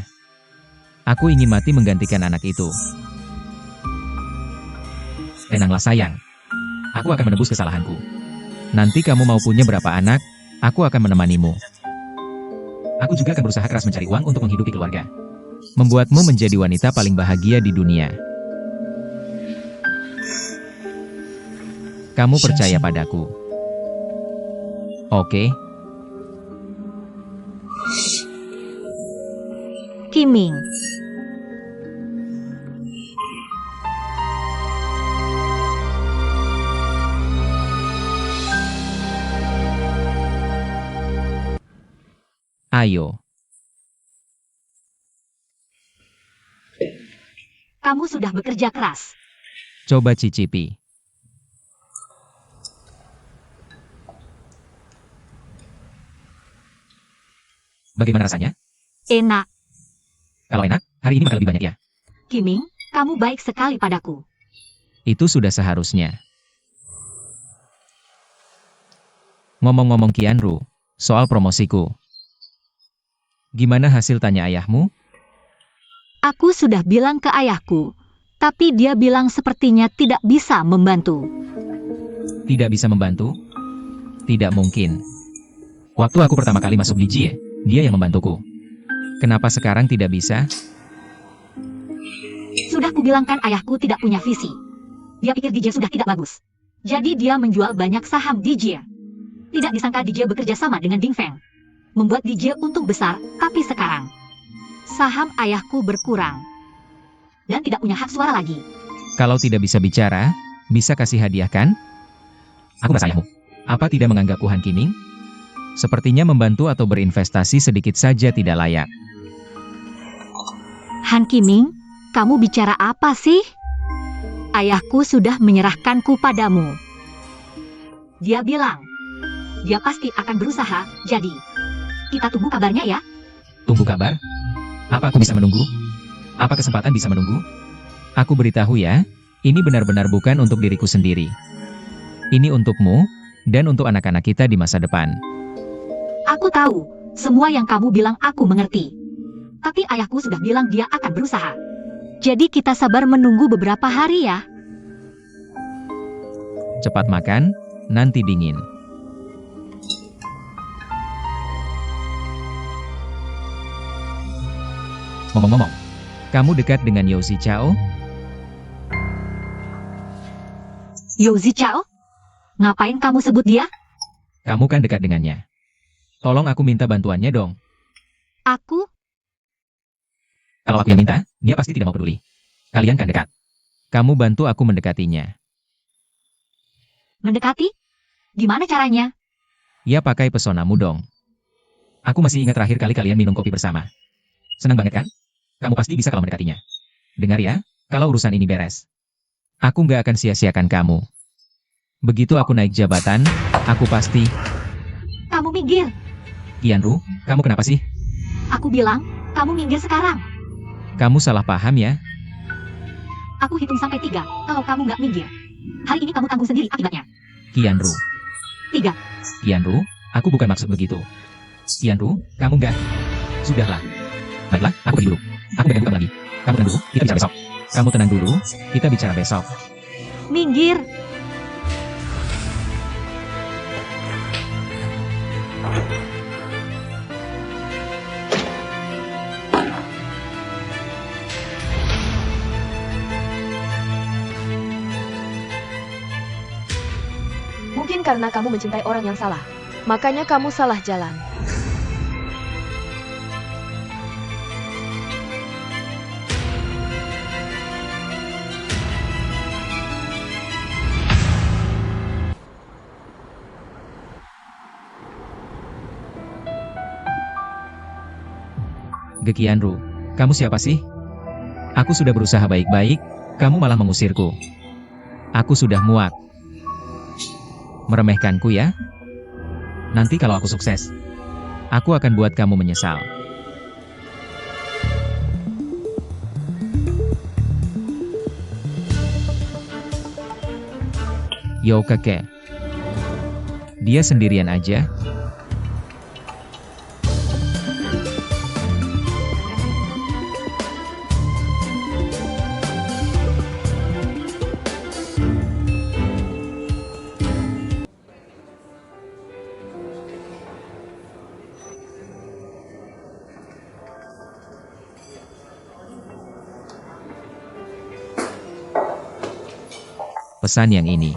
Aku ingin mati menggantikan anak itu. Tenanglah sayang. Aku akan menebus kesalahanku. Nanti kamu mau punya berapa anak, aku akan menemanimu. Aku juga akan berusaha keras mencari uang untuk menghidupi keluarga. Membuatmu menjadi wanita paling bahagia di dunia. Kamu percaya padaku. Oke, Kiming. ayo. Kamu sudah bekerja keras. Coba cicipi. Bagaimana rasanya? Enak. Kalau enak, hari ini makan lebih banyak ya. Kiming, kamu baik sekali padaku. Itu sudah seharusnya. Ngomong-ngomong Qianru, soal promosiku. Gimana hasil tanya ayahmu? Aku sudah bilang ke ayahku, tapi dia bilang sepertinya tidak bisa membantu. Tidak bisa membantu? Tidak mungkin. Waktu aku pertama kali masuk di Jie, dia yang membantuku. Kenapa sekarang tidak bisa? Sudah kubilangkan ayahku tidak punya visi. Dia pikir DJ sudah tidak bagus. Jadi dia menjual banyak saham DJ. Tidak disangka DJ bekerja sama dengan Ding Feng. Membuat DJ untung besar, tapi sekarang saham ayahku berkurang. Dan tidak punya hak suara lagi. Kalau tidak bisa bicara, bisa kasih hadiah kan? Aku merasa ayahmu. Apa tidak menganggapku Han Kiming? Sepertinya membantu atau berinvestasi sedikit saja tidak layak. Han Kiming, kamu bicara apa sih? Ayahku sudah menyerahkanku padamu. Dia bilang, dia pasti akan berusaha, jadi kita tunggu kabarnya ya. Tunggu kabar? Apa aku bisa menunggu? Apa kesempatan bisa menunggu? Aku beritahu ya, ini benar-benar bukan untuk diriku sendiri. Ini untukmu, dan untuk anak-anak kita di masa depan. Aku tahu, semua yang kamu bilang aku mengerti. Tapi ayahku sudah bilang dia akan berusaha. Jadi kita sabar menunggu beberapa hari ya. Cepat makan, nanti dingin. Ngomong-ngomong, kamu dekat dengan Yao Zichao? Yao Zichao? Ngapain kamu sebut dia? Kamu kan dekat dengannya. Tolong aku minta bantuannya dong. Aku? Kalau aku yang minta, dia pasti tidak mau peduli. Kalian kan dekat. Kamu bantu aku mendekatinya. Mendekati? Gimana caranya? Ya pakai pesonamu dong. Aku masih ingat terakhir kali kalian minum kopi bersama. Senang banget kan? Kamu pasti bisa kalau mendekatinya. Dengar ya, kalau urusan ini beres. Aku nggak akan sia-siakan kamu. Begitu aku naik jabatan, aku pasti... Kamu minggir. Qianru, kamu kenapa sih? Aku bilang, kamu minggir sekarang. Kamu salah paham ya? Aku hitung sampai 3, kalau kamu nggak minggir. Hari ini kamu tanggung sendiri akibatnya. Qianru. 3. Qianru, aku bukan maksud begitu. Qianru, kamu nggak... Sudahlah. Baiklah, aku pergi dulu. Aku gak ganggu kamu lagi. Kamu tenang dulu, kita bicara besok. Kamu tenang dulu, kita bicara besok. Minggir. Mungkin karena kamu mencintai orang yang salah. Makanya kamu salah jalan. Qianru, kamu siapa sih? Aku sudah berusaha baik-baik, kamu malah mengusirku. Aku sudah muak. Meremehkanku ya? Nanti kalau aku sukses, aku akan buat kamu menyesal. Yo kakek. Dia sendirian aja. Pesan yang ini.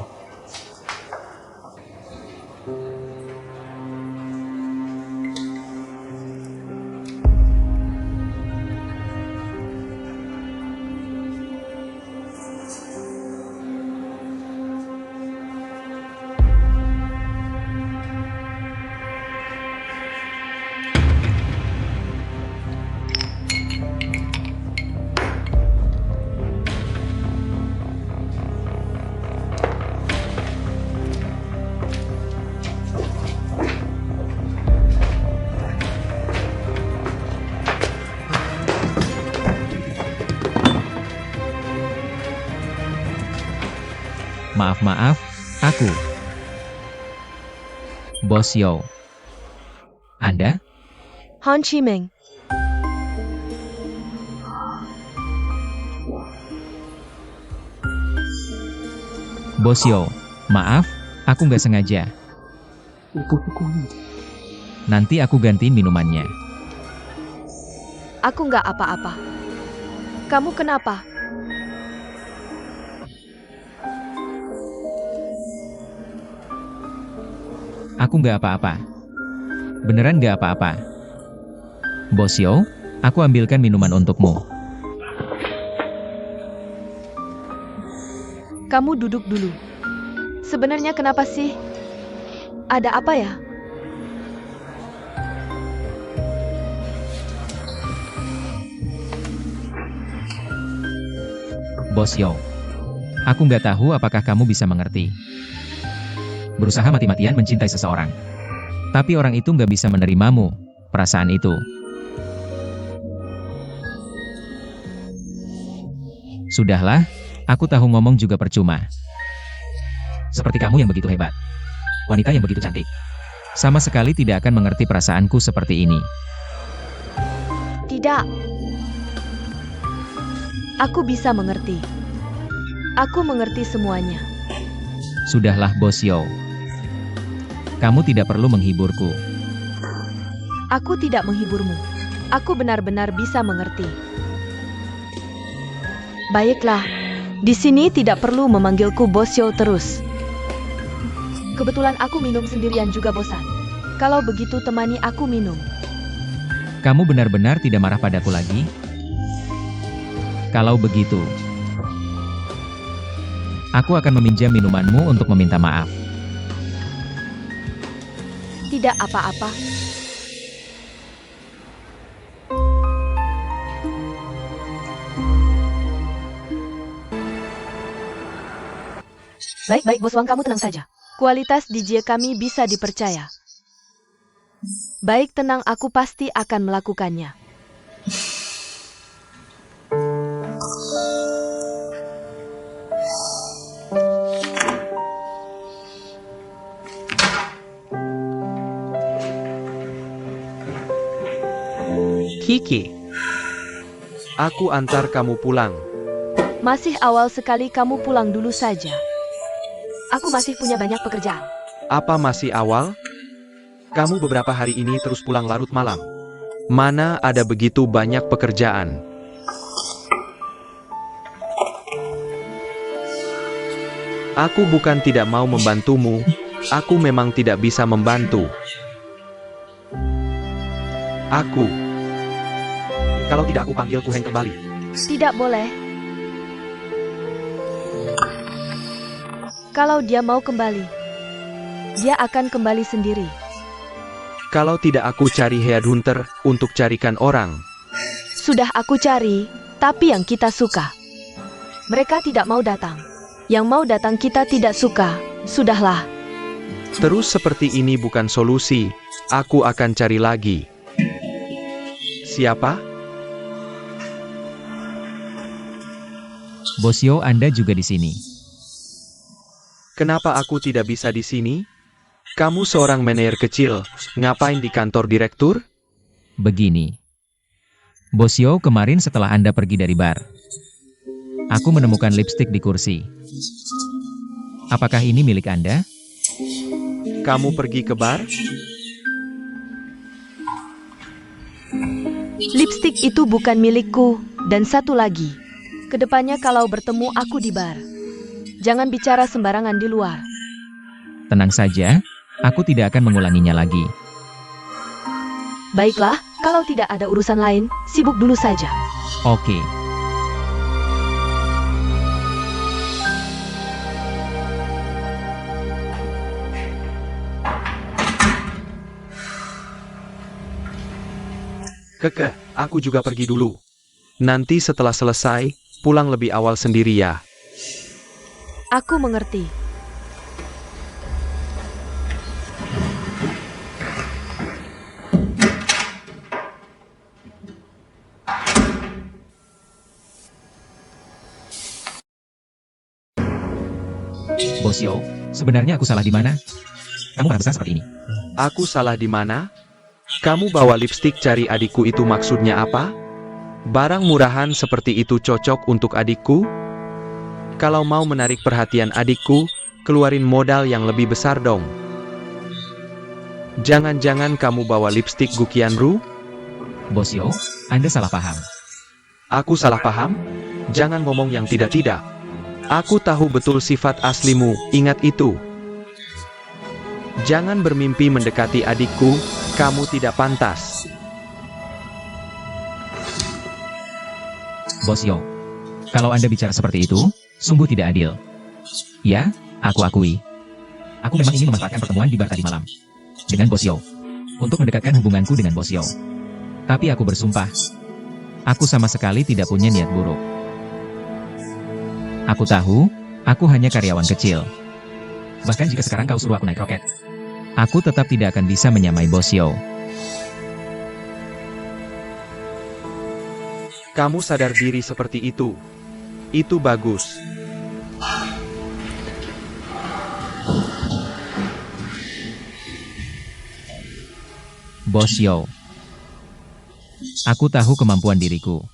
Maaf, aku. Bos Yo. Anda? Han Chimeng. Bos Yo, maaf, aku nggak sengaja. Nanti aku gantiin minumannya. Aku nggak apa-apa. Kamu kenapa? Aku nggak apa-apa. Beneran nggak apa-apa. Bos Yo, aku ambilkan minuman untukmu. Kamu duduk dulu. Sebenarnya kenapa sih? Ada apa ya? Bos Yo, aku nggak tahu apakah kamu bisa mengerti. Berusaha mati-matian mencintai seseorang. Tapi orang itu nggak bisa menerimamu, perasaan itu. Sudahlah, aku tahu ngomong juga percuma. Seperti kamu yang begitu hebat. Wanita yang begitu cantik. Sama sekali tidak akan mengerti perasaanku seperti ini. Tidak. Aku bisa mengerti. Aku mengerti semuanya. Sudahlah Bos Yo. Kamu tidak perlu menghiburku. Aku tidak menghiburmu. Aku benar-benar bisa mengerti. Baiklah, di sini tidak perlu memanggilku Bos Yo terus. Kebetulan aku minum sendirian juga bosan. Kalau begitu temani aku minum. Kamu benar-benar tidak marah padaku lagi? Kalau begitu, aku akan meminjam minumanmu untuk meminta maaf. Tidak apa-apa. Baik-baik bos Wang, kamu tenang saja. Kualitas DJ kami bisa dipercaya. Baik, tenang, aku pasti akan melakukannya. Kiki, aku antar kamu pulang. Masih awal sekali, kamu pulang dulu saja. Aku masih punya banyak pekerjaan. Apa masih awal? Kamu beberapa hari ini terus pulang larut malam. Mana ada begitu banyak pekerjaan? Aku bukan tidak mau membantumu, aku memang tidak bisa membantu. Kalau tidak aku panggil Ku Heng kembali. Tidak boleh. Kalau dia mau kembali, dia akan kembali sendiri. Kalau tidak aku cari headhunter untuk carikan orang. Sudah aku cari, tapi yang kita suka. Mereka tidak mau datang. Yang mau datang kita tidak suka. Sudahlah. Terus seperti ini bukan solusi, aku akan cari lagi. Siapa? Bos Yo, Anda juga di sini. Kenapa aku tidak bisa di sini? Kamu seorang manajer kecil, ngapain di kantor direktur? Begini. Bos Yo, kemarin setelah Anda pergi dari bar, aku menemukan lipstik di kursi. Apakah ini milik Anda? Kamu pergi ke bar? Lipstik itu bukan milikku. Dan satu lagi, kedepannya kalau bertemu aku di bar, jangan bicara sembarangan di luar. Tenang saja, aku tidak akan mengulanginya lagi. Baiklah, kalau tidak ada urusan lain, sibuk dulu saja. Oke. Keke, aku juga pergi dulu. Nanti setelah selesai, pulang lebih awal sendiri ya. Aku mengerti. Bosyo, sebenarnya aku salah di mana? Kamu marah besar seperti ini. Aku salah di mana? Kamu bawa lipstik cari adikku itu maksudnya apa? Barang murahan seperti itu cocok untuk adikku? Kalau mau menarik perhatian adikku, keluarin modal yang lebih besar dong. Jangan-jangan kamu bawa lipstik Gukianru? Bosyo, Anda salah paham. Aku salah paham? Jangan ngomong yang tidak-tidak. Aku tahu betul sifat aslimu, ingat itu. Jangan bermimpi mendekati adikku, kamu tidak pantas. Bosyo, kalau Anda bicara seperti itu, sungguh tidak adil. Ya, aku akui. Aku memang ingin memanfaatkan pertemuan di bar tadi malam dengan Bosyo untuk mendekatkan hubunganku dengan Bosyo. Tapi aku bersumpah, aku sama sekali tidak punya niat buruk. Aku tahu, aku hanya karyawan kecil. Bahkan jika sekarang kau suruh aku naik roket, aku tetap tidak akan bisa menyamai Bosyo. Kamu sadar diri seperti itu. Itu bagus. Bosyo, aku tahu kemampuan diriku.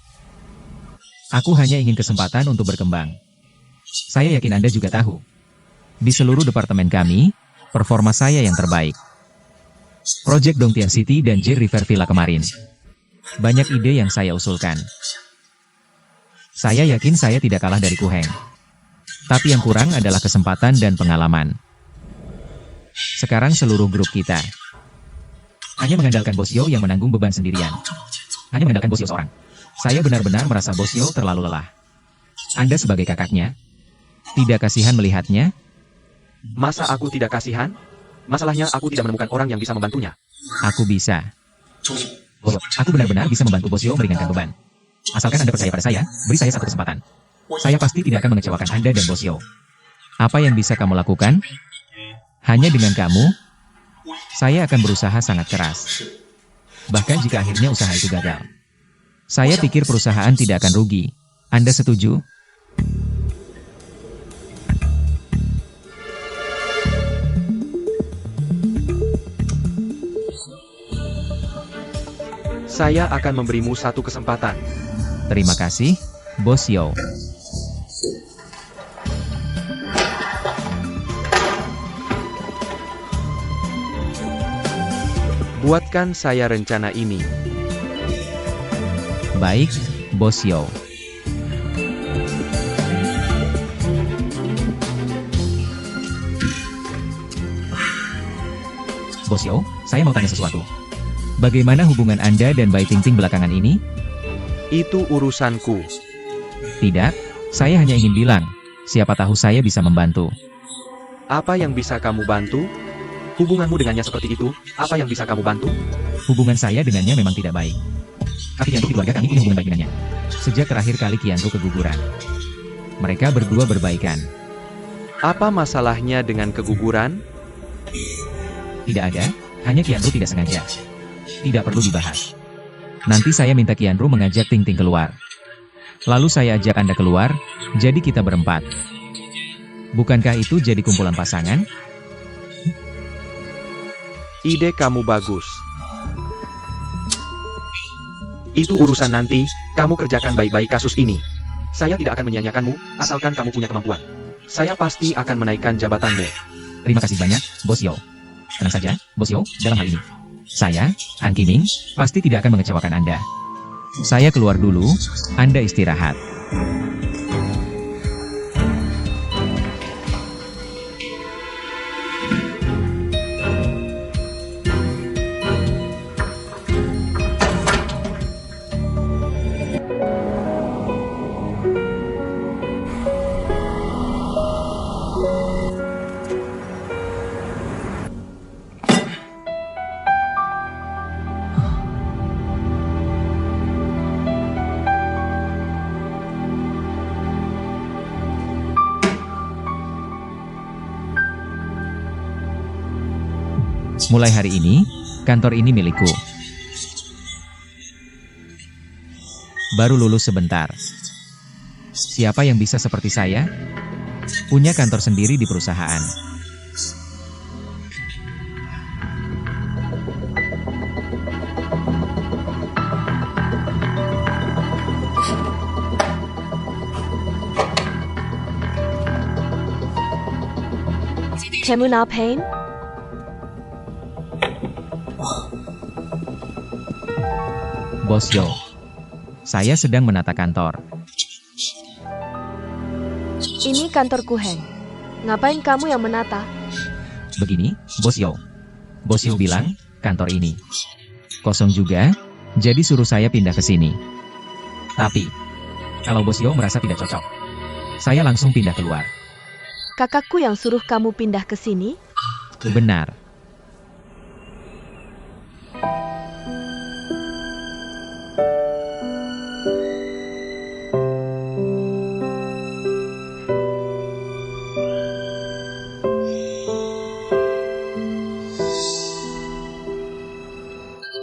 Aku hanya ingin kesempatan untuk berkembang. Saya yakin Anda juga tahu. Di seluruh departemen kami, performa saya yang terbaik. Project Dongtian City dan J River Villa kemarin. Banyak ide yang saya usulkan. Saya yakin saya tidak kalah dari Kuheng. Tapi yang kurang adalah kesempatan dan pengalaman. Sekarang seluruh grup kita hanya mengandalkan Bosyo yang menanggung beban sendirian. Hanya mengandalkan Bosyo seorang. Saya benar-benar merasa Bosyo terlalu lelah. Anda sebagai kakaknya, tidak kasihan melihatnya? Masa aku tidak kasihan? Masalahnya aku tidak menemukan orang yang bisa membantunya. Aku bisa. Bosyo, aku benar-benar bisa membantu Bosyo meringankan beban. Asalkan Anda percaya pada saya, beri saya satu kesempatan. Saya pasti tidak akan mengecewakan Anda dan Bosyo. Apa yang bisa kamu lakukan? Hanya dengan kamu, saya akan berusaha sangat keras. Bahkan jika akhirnya usaha itu gagal. Saya pikir perusahaan tidak akan rugi. Anda setuju? Saya akan memberimu satu kesempatan. Terima kasih, Bosyo. Buatkan saya rencana ini. Baik, Bosyo. Bosyo, saya mau tanya sesuatu. Bagaimana hubungan Anda dan Bai Tingting belakangan ini? Itu urusanku. Tidak, saya hanya ingin bilang, siapa tahu saya bisa membantu. Apa yang bisa kamu bantu? Hubunganmu dengannya seperti itu, apa yang bisa kamu bantu? Hubungan saya dengannya memang tidak baik. Tapi Kianru keluarga kami punya hubungan baik dengannya. Sejak terakhir kali Kianru keguguran, mereka berdua berbaikan. Apa masalahnya dengan keguguran? Tidak ada, hanya Kianru tidak sengaja. Tidak perlu dibahas. Nanti saya minta Kianru mengajak Tingting keluar. Lalu saya ajak Anda keluar, jadi kita berempat. Bukankah itu jadi kumpulan pasangan? Ide kamu bagus. Itu urusan nanti, kamu kerjakan baik-baik kasus ini. Saya tidak akan menyia-nyiakanmu, asalkan kamu punya kemampuan. Saya pasti akan menaikkan jabatanmu. Terima kasih banyak, Bosyo. Tenang saja, Bosyo, dalam hal ini. Saya, Han Kiming, pasti tidak akan mengecewakan Anda. Saya keluar dulu, Anda istirahat. Mulai hari ini, kantor ini milikku. Baru lulus sebentar. Siapa yang bisa seperti saya? Punya kantor sendiri di perusahaan. Kamu ngapain? Bos Yo. Saya sedang menata kantor. Ini kantor Kuheng. Ngapain kamu yang menata? Begini, Bos Yo. Bos Yo bilang, kantor ini kosong juga, jadi suruh saya pindah ke sini. Tapi, kalau Bos Yo merasa tidak cocok, saya langsung pindah keluar. Kakakku yang suruh kamu pindah ke sini? Benar.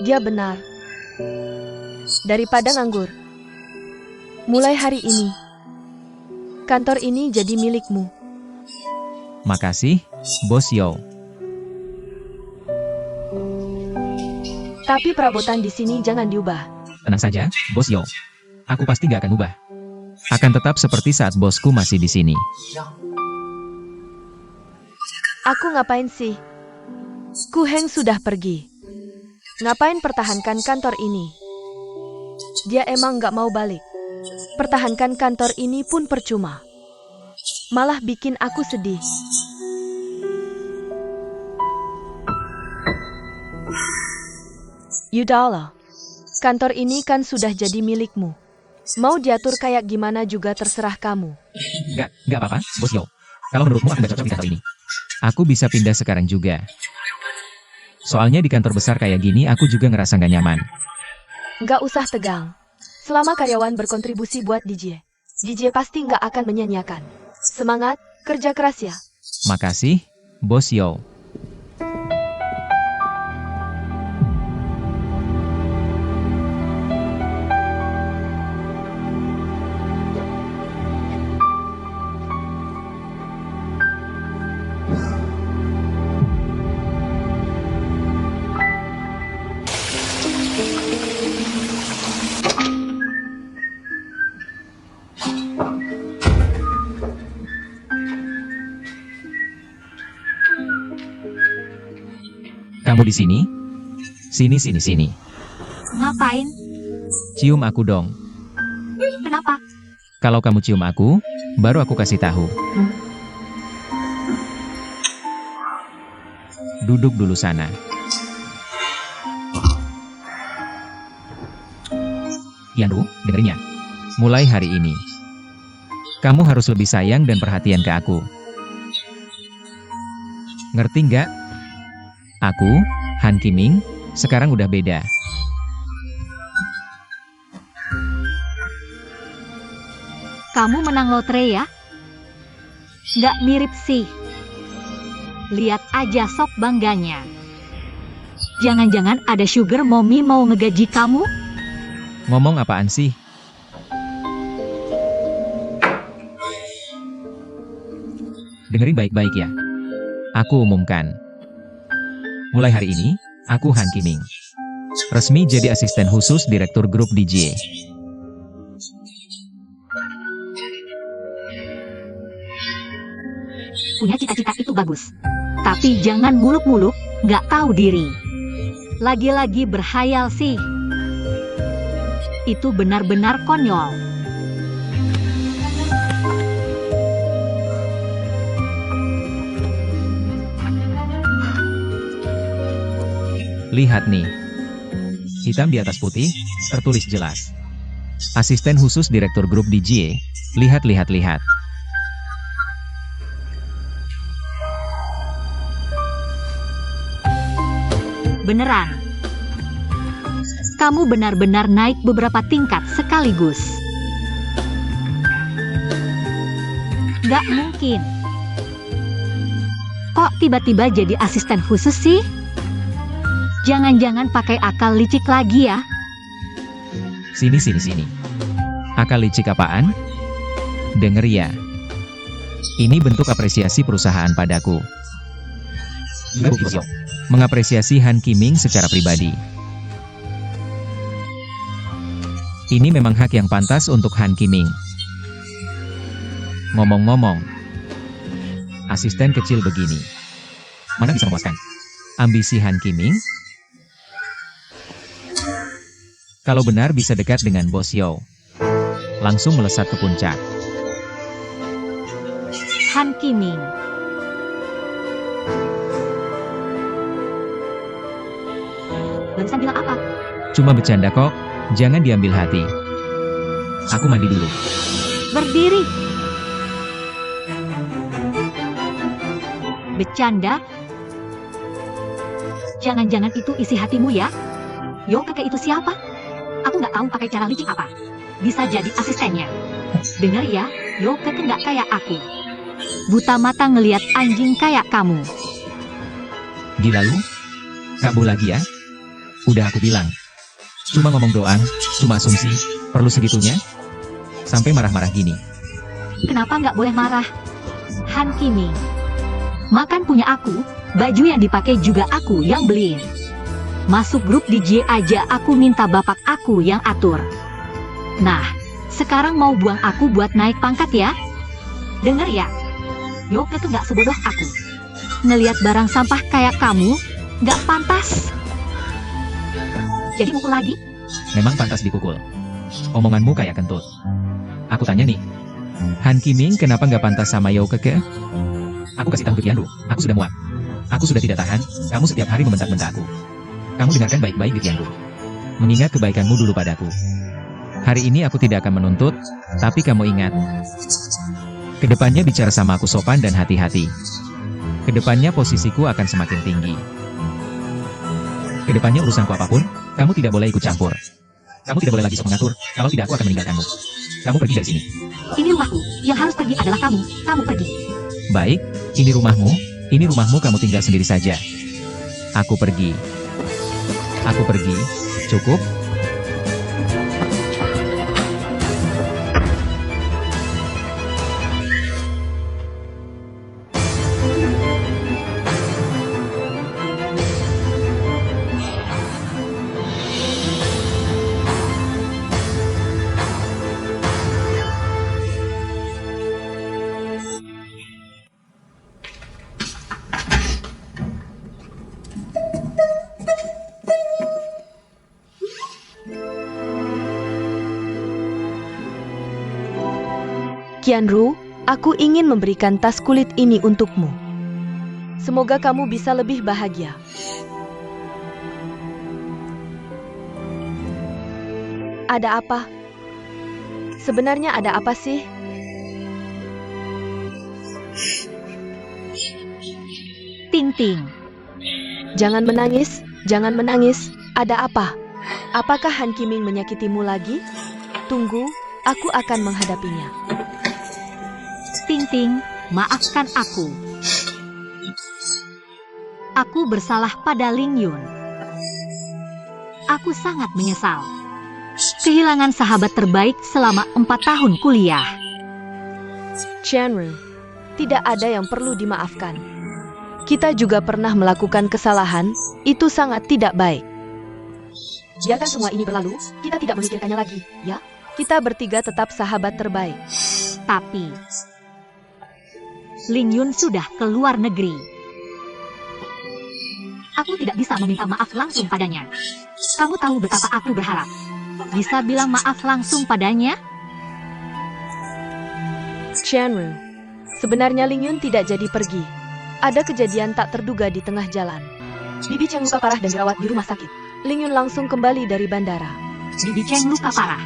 Dia benar. Daripada nganggur. Mulai hari ini, kantor ini jadi milikmu. Makasih, Bos Yo. Tapi perabotan di sini jangan diubah. Tenang saja, Bos Yo. Aku pasti gak akan ubah. Akan tetap seperti saat bosku masih di sini. Aku ngapain sih? Kuheng sudah pergi. Ngapain pertahankan kantor ini? Dia emang gak mau balik. Pertahankan kantor ini pun percuma. Malah bikin aku sedih. Yudahlah. Kantor ini kan sudah jadi milikmu. Mau diatur kayak gimana juga terserah kamu. Gak apa-apa, Bos Yo. Kalau menurutmu aku gak cocok di kantor ini, aku bisa pindah sekarang juga. Soalnya di kantor besar kayak gini aku juga ngerasa gak nyaman. Gak usah tegang. Selama karyawan berkontribusi buat DJ, DJ pasti gak akan menyanyiakan. Semangat, kerja keras ya. Makasih, Bos Yo. Kamu di sini? Sini. Ngapain? Cium aku dong. Kenapa? Kalau kamu cium aku, baru aku kasih tahu. Duduk dulu sana. Yanru, dengerin ya. Mulai hari ini, kamu harus lebih sayang dan perhatian ke aku. Ngerti nggak? Aku, Han Kiming, sekarang udah beda. Kamu menang lotre ya? Nggak mirip sih. Lihat aja sok bangganya. Jangan-jangan ada sugar mommy mau ngegaji kamu? Ngomong apaan sih? Dengerin baik-baik ya. Aku umumkan. Mulai hari ini, aku Han Kiming. Resmi jadi asisten khusus direktur grup DJ. Punya cita-cita itu bagus. Tapi jangan muluk-muluk, nggak tahu diri. Lagi-lagi berhayal sih. Itu benar-benar konyol. Lihat nih. Hitam di atas putih, tertulis jelas. Asisten khusus direktur grup DJ. Lihat. Beneran. Kamu benar-benar naik beberapa tingkat sekaligus. Nggak mungkin. Kok tiba-tiba jadi asisten khusus sih? Jangan-jangan pakai akal licik lagi ya? Sini. Akal licik apaan? Denger ya. Ini bentuk apresiasi perusahaan padaku. Juga Bu Xiao mengapresiasi Han Qiming secara pribadi. Ini memang hak yang pantas untuk Han Qiming. Ngomong-ngomong, asisten kecil begini, mana bisa memuaskan ambisi Han Qiming? Kalau benar bisa dekat dengan Bos Yao, langsung melesat ke puncak. Han Qiming. Barusan bilang apa? Cuma bercanda kok, jangan diambil hati. Aku mandi dulu. Berdiri. Bercanda? Jangan-jangan itu isi hatimu ya? Yo, kakek itu siapa? Aku nggak tahu pakai cara licik apa. Bisa jadi asistennya. Dengar ya, Yo kakek nggak kayak aku. Buta mata ngelihat anjing kayak kamu. Gila lu? Kabur lagi ya? Udah aku bilang. Cuma ngomong doang, cuma asumsi. Perlu segitunya? Sampai marah-marah gini. Kenapa nggak boleh marah? Han Qiming. Makan punya aku, baju yang dipakai juga aku yang beliin. Masuk grup DJ aja aku minta bapak aku yang atur. Nah, sekarang mau buang aku buat naik pangkat ya? Dengar ya, Yoke tuh nggak sebodoh aku. Ngelihat barang sampah kayak kamu, nggak pantas. Jadi mukul lagi? Memang pantas dipukul. Omonganmu kayak kentut. Aku tanya nih, Han Qiming kenapa nggak pantas sama Yao Keke? Aku kasih tahu ke Qianru, aku sudah muak. Aku sudah tidak tahan, kamu setiap hari membentak-bentak aku. Kamu dengarkan baik-baik di Qianru. Mengingat kebaikanmu dulu padaku. Hari ini aku tidak akan menuntut, tapi kamu ingat. Kedepannya bicara sama aku sopan dan hati-hati. Kedepannya posisiku akan semakin tinggi. Kedepannya urusanku apapun, kamu tidak boleh ikut campur. Kamu tidak boleh lagi sok mengatur, kalau tidak aku akan meninggalkanmu. Kamu pergi dari sini. Ini rumahku, yang harus pergi adalah kamu. Kamu pergi. Baik, ini rumahmu kamu tinggal sendiri saja. Aku pergi. Aku pergi, cukup? Qianru, aku ingin memberikan tas kulit ini untukmu. Semoga kamu bisa lebih bahagia. Ada apa? Sebenarnya ada apa sih? Ting Ting. Jangan menangis, jangan menangis. Ada apa? Apakah Han Qiming menyakitimu lagi? Tunggu, aku akan menghadapinya. Ting Ting, maafkan aku. Aku bersalah pada Ling Yun. Aku sangat menyesal. Kehilangan sahabat terbaik selama 4 tahun kuliah. Qianru, tidak ada yang perlu dimaafkan. Kita juga pernah melakukan kesalahan, itu sangat tidak baik. Biarkan semua ini berlalu, kita tidak memikirkannya lagi, ya? Kita bertiga tetap sahabat terbaik. Tapi Ling Yun sudah ke luar negeri. Aku tidak bisa meminta maaf langsung padanya. Kamu tahu betapa aku berharap bisa bilang maaf langsung padanya? Qianru, sebenarnya Ling Yun tidak jadi pergi. Ada kejadian tak terduga di tengah jalan. Bibi Cheng luka parah dan dirawat di rumah sakit. Ling Yun langsung kembali dari bandara. Bibi Cheng luka parah.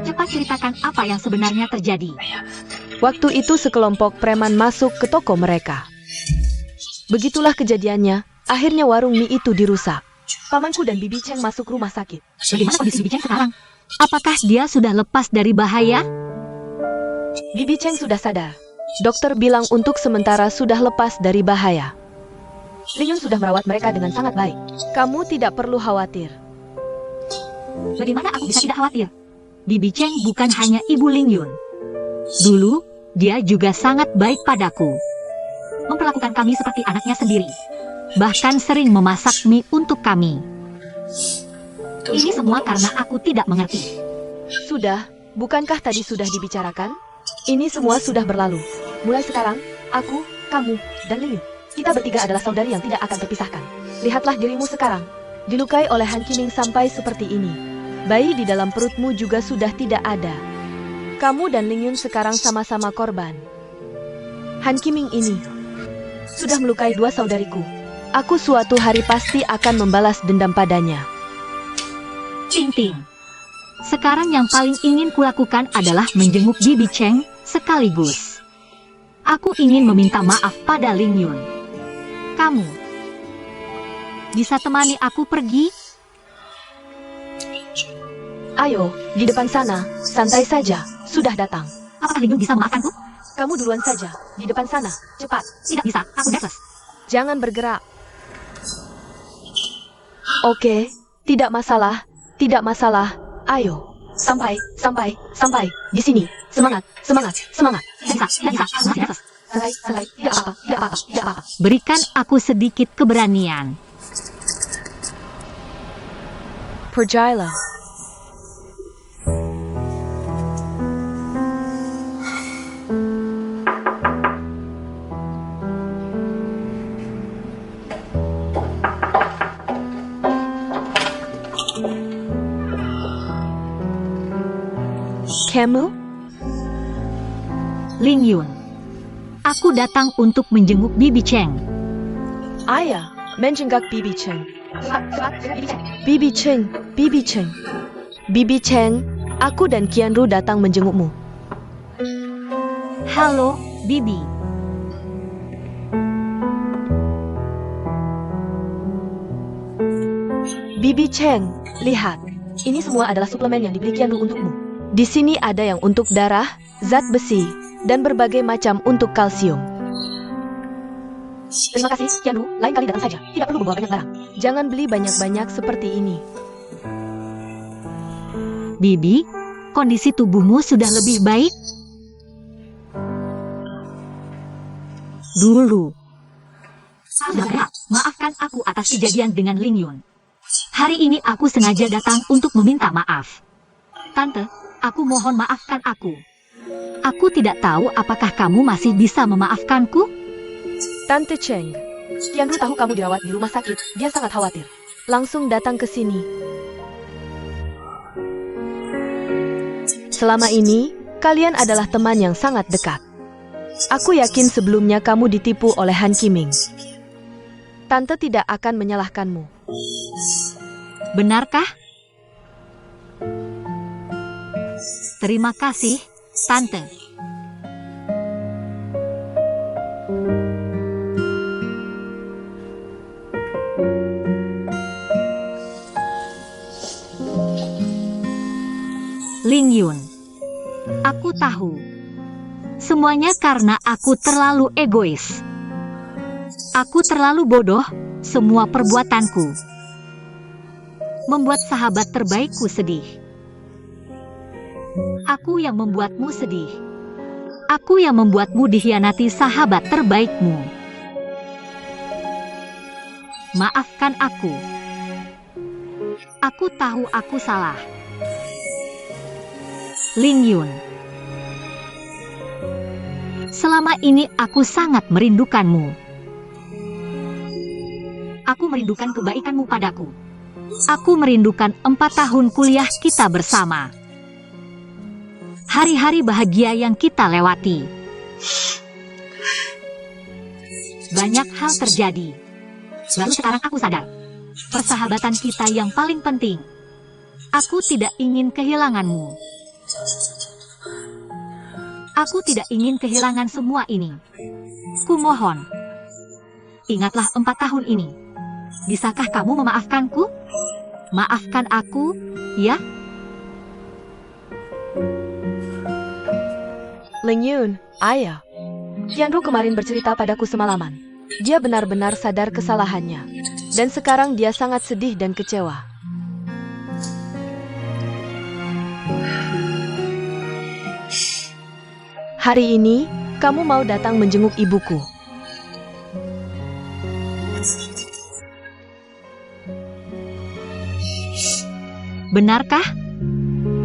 Cepat ceritakan apa yang sebenarnya terjadi. Waktu itu sekelompok preman masuk ke toko mereka. Begitulah kejadiannya, akhirnya warung mie itu dirusak. Pamanku dan Bibi Cheng masuk rumah sakit. Bagaimana kondisi Bibi Cheng sekarang? Apakah dia sudah lepas dari bahaya? Bibi Cheng sudah sadar. Dokter bilang untuk sementara sudah lepas dari bahaya. Ling Yun sudah merawat mereka dengan sangat baik. Kamu tidak perlu khawatir. Bagaimana aku bisa tidak khawatir? Bibi Cheng bukan hanya ibu Ling Yun. Dulu, Dia juga sangat baik padaku. Memperlakukan kami seperti anaknya sendiri. Bahkan sering memasak mie untuk kami. Ini semua karena aku tidak mengerti. Sudah, bukankah tadi sudah dibicarakan? Ini semua sudah berlalu. Mulai sekarang, aku, kamu, dan Ling Yun, kita bertiga adalah saudari yang tidak akan terpisahkan. Lihatlah dirimu sekarang. Dilukai oleh Han Qiming sampai seperti ini. Bayi di dalam perutmu juga sudah tidak ada. Kamu dan Ling Yun sekarang sama-sama korban. Han Qiming ini sudah melukai dua saudariku. Aku suatu hari pasti akan membalas dendam padanya. Ting Ting. Sekarang yang paling ingin kulakukan adalah menjenguk Bibi Cheng sekaligus. Aku ingin meminta maaf pada Ling Yun. Kamu bisa temani aku pergi? Ayo, di depan sana, santai saja, sudah datang. Apakah Ling Yun bisa memaafkanku? Kamu duluan saja, di depan sana, cepat. Tidak bisa, aku nervous. Jangan bergerak. Oke, tidak masalah, tidak masalah. Ayo, sampai, di sini. Semangat, semangat, semangat. Tidak bisa, aku masih nervous. Santai, tidak apa-apa, tidak apa-apa, tidak apa-apa. Berikan aku sedikit keberanian. Pergilah. Kamu? Ling Yun. Aku datang untuk menjenguk Bibi Cheng. Ayah, menjenguk Bibi Cheng. Bibi Cheng, Bibi Cheng. Bibi Cheng, aku dan Qianru datang menjengukmu. Halo, Bibi. Bibi Cheng, lihat. Ini semua adalah suplemen yang dibeli Qianru untukmu. Di sini ada yang untuk darah, zat besi, dan berbagai macam untuk kalsium. Terima kasih, Qianru. Lain kali datang saja. Tidak perlu membawa banyak barang. Jangan beli banyak-banyak seperti ini. Bibi, kondisi tubuhmu sudah lebih baik? Dulu. Maafkan aku atas kejadian dengan Ling Yun. Hari ini aku sengaja datang untuk meminta maaf. Tante, aku mohon maafkan aku. Aku tidak tahu apakah kamu masih bisa memaafkanku? Tante Cheng, Qianru tahu kamu dirawat di rumah sakit. Dia sangat khawatir. Langsung datang ke sini. Selama ini, kalian adalah teman yang sangat dekat. Aku yakin sebelumnya kamu ditipu oleh Han Qiming. Tante tidak akan menyalahkanmu. Benarkah? Terima kasih, Tante. Ling Yun, aku tahu. Semuanya karena aku terlalu egois. Aku terlalu bodoh, semua perbuatanku membuat sahabat terbaikku sedih. Aku yang membuatmu sedih. Aku yang membuatmu dikhianati sahabat terbaikmu. Maafkan aku. Aku tahu aku salah. Ling Yun. Selama ini aku sangat merindukanmu. Aku merindukan kebaikanmu padaku. Aku merindukan 4 tahun kuliah kita bersama. Hari-hari bahagia yang kita lewati. Banyak hal terjadi. Lalu sekarang aku sadar. Persahabatan kita yang paling penting. Aku tidak ingin kehilanganmu. Aku tidak ingin kehilangan semua ini. Kumohon. Ingatlah 4 tahun ini. Bisakah kamu memaafkanku? Maafkan aku, ya? Ling Yun, ayah. Qianru kemarin bercerita padaku semalaman. Dia benar-benar sadar kesalahannya. Dan sekarang dia sangat sedih dan kecewa. Hari ini, kamu mau datang menjenguk ibuku. Benarkah?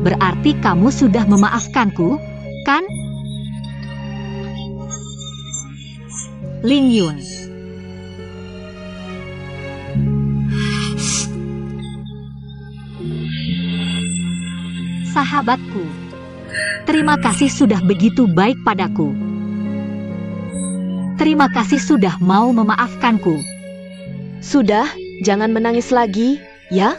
Berarti kamu sudah memaafkanku, kan? Ling Yun. Sahabatku, terima kasih sudah begitu baik padaku. Terima kasih sudah mau memaafkanku. Sudah, jangan menangis lagi, ya?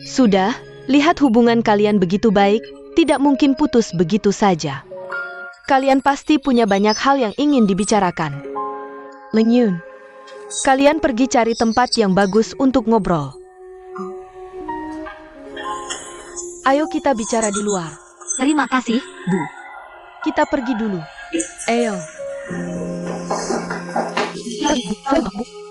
Sudah, lihat hubungan kalian begitu baik, tidak mungkin putus begitu saja. Kalian pasti punya banyak hal yang ingin dibicarakan. Ling Yun, kalian pergi cari tempat yang bagus untuk ngobrol. Ayo kita bicara di luar. Terima kasih, Bu. Kita pergi dulu. Ayo. Ayo, Bu.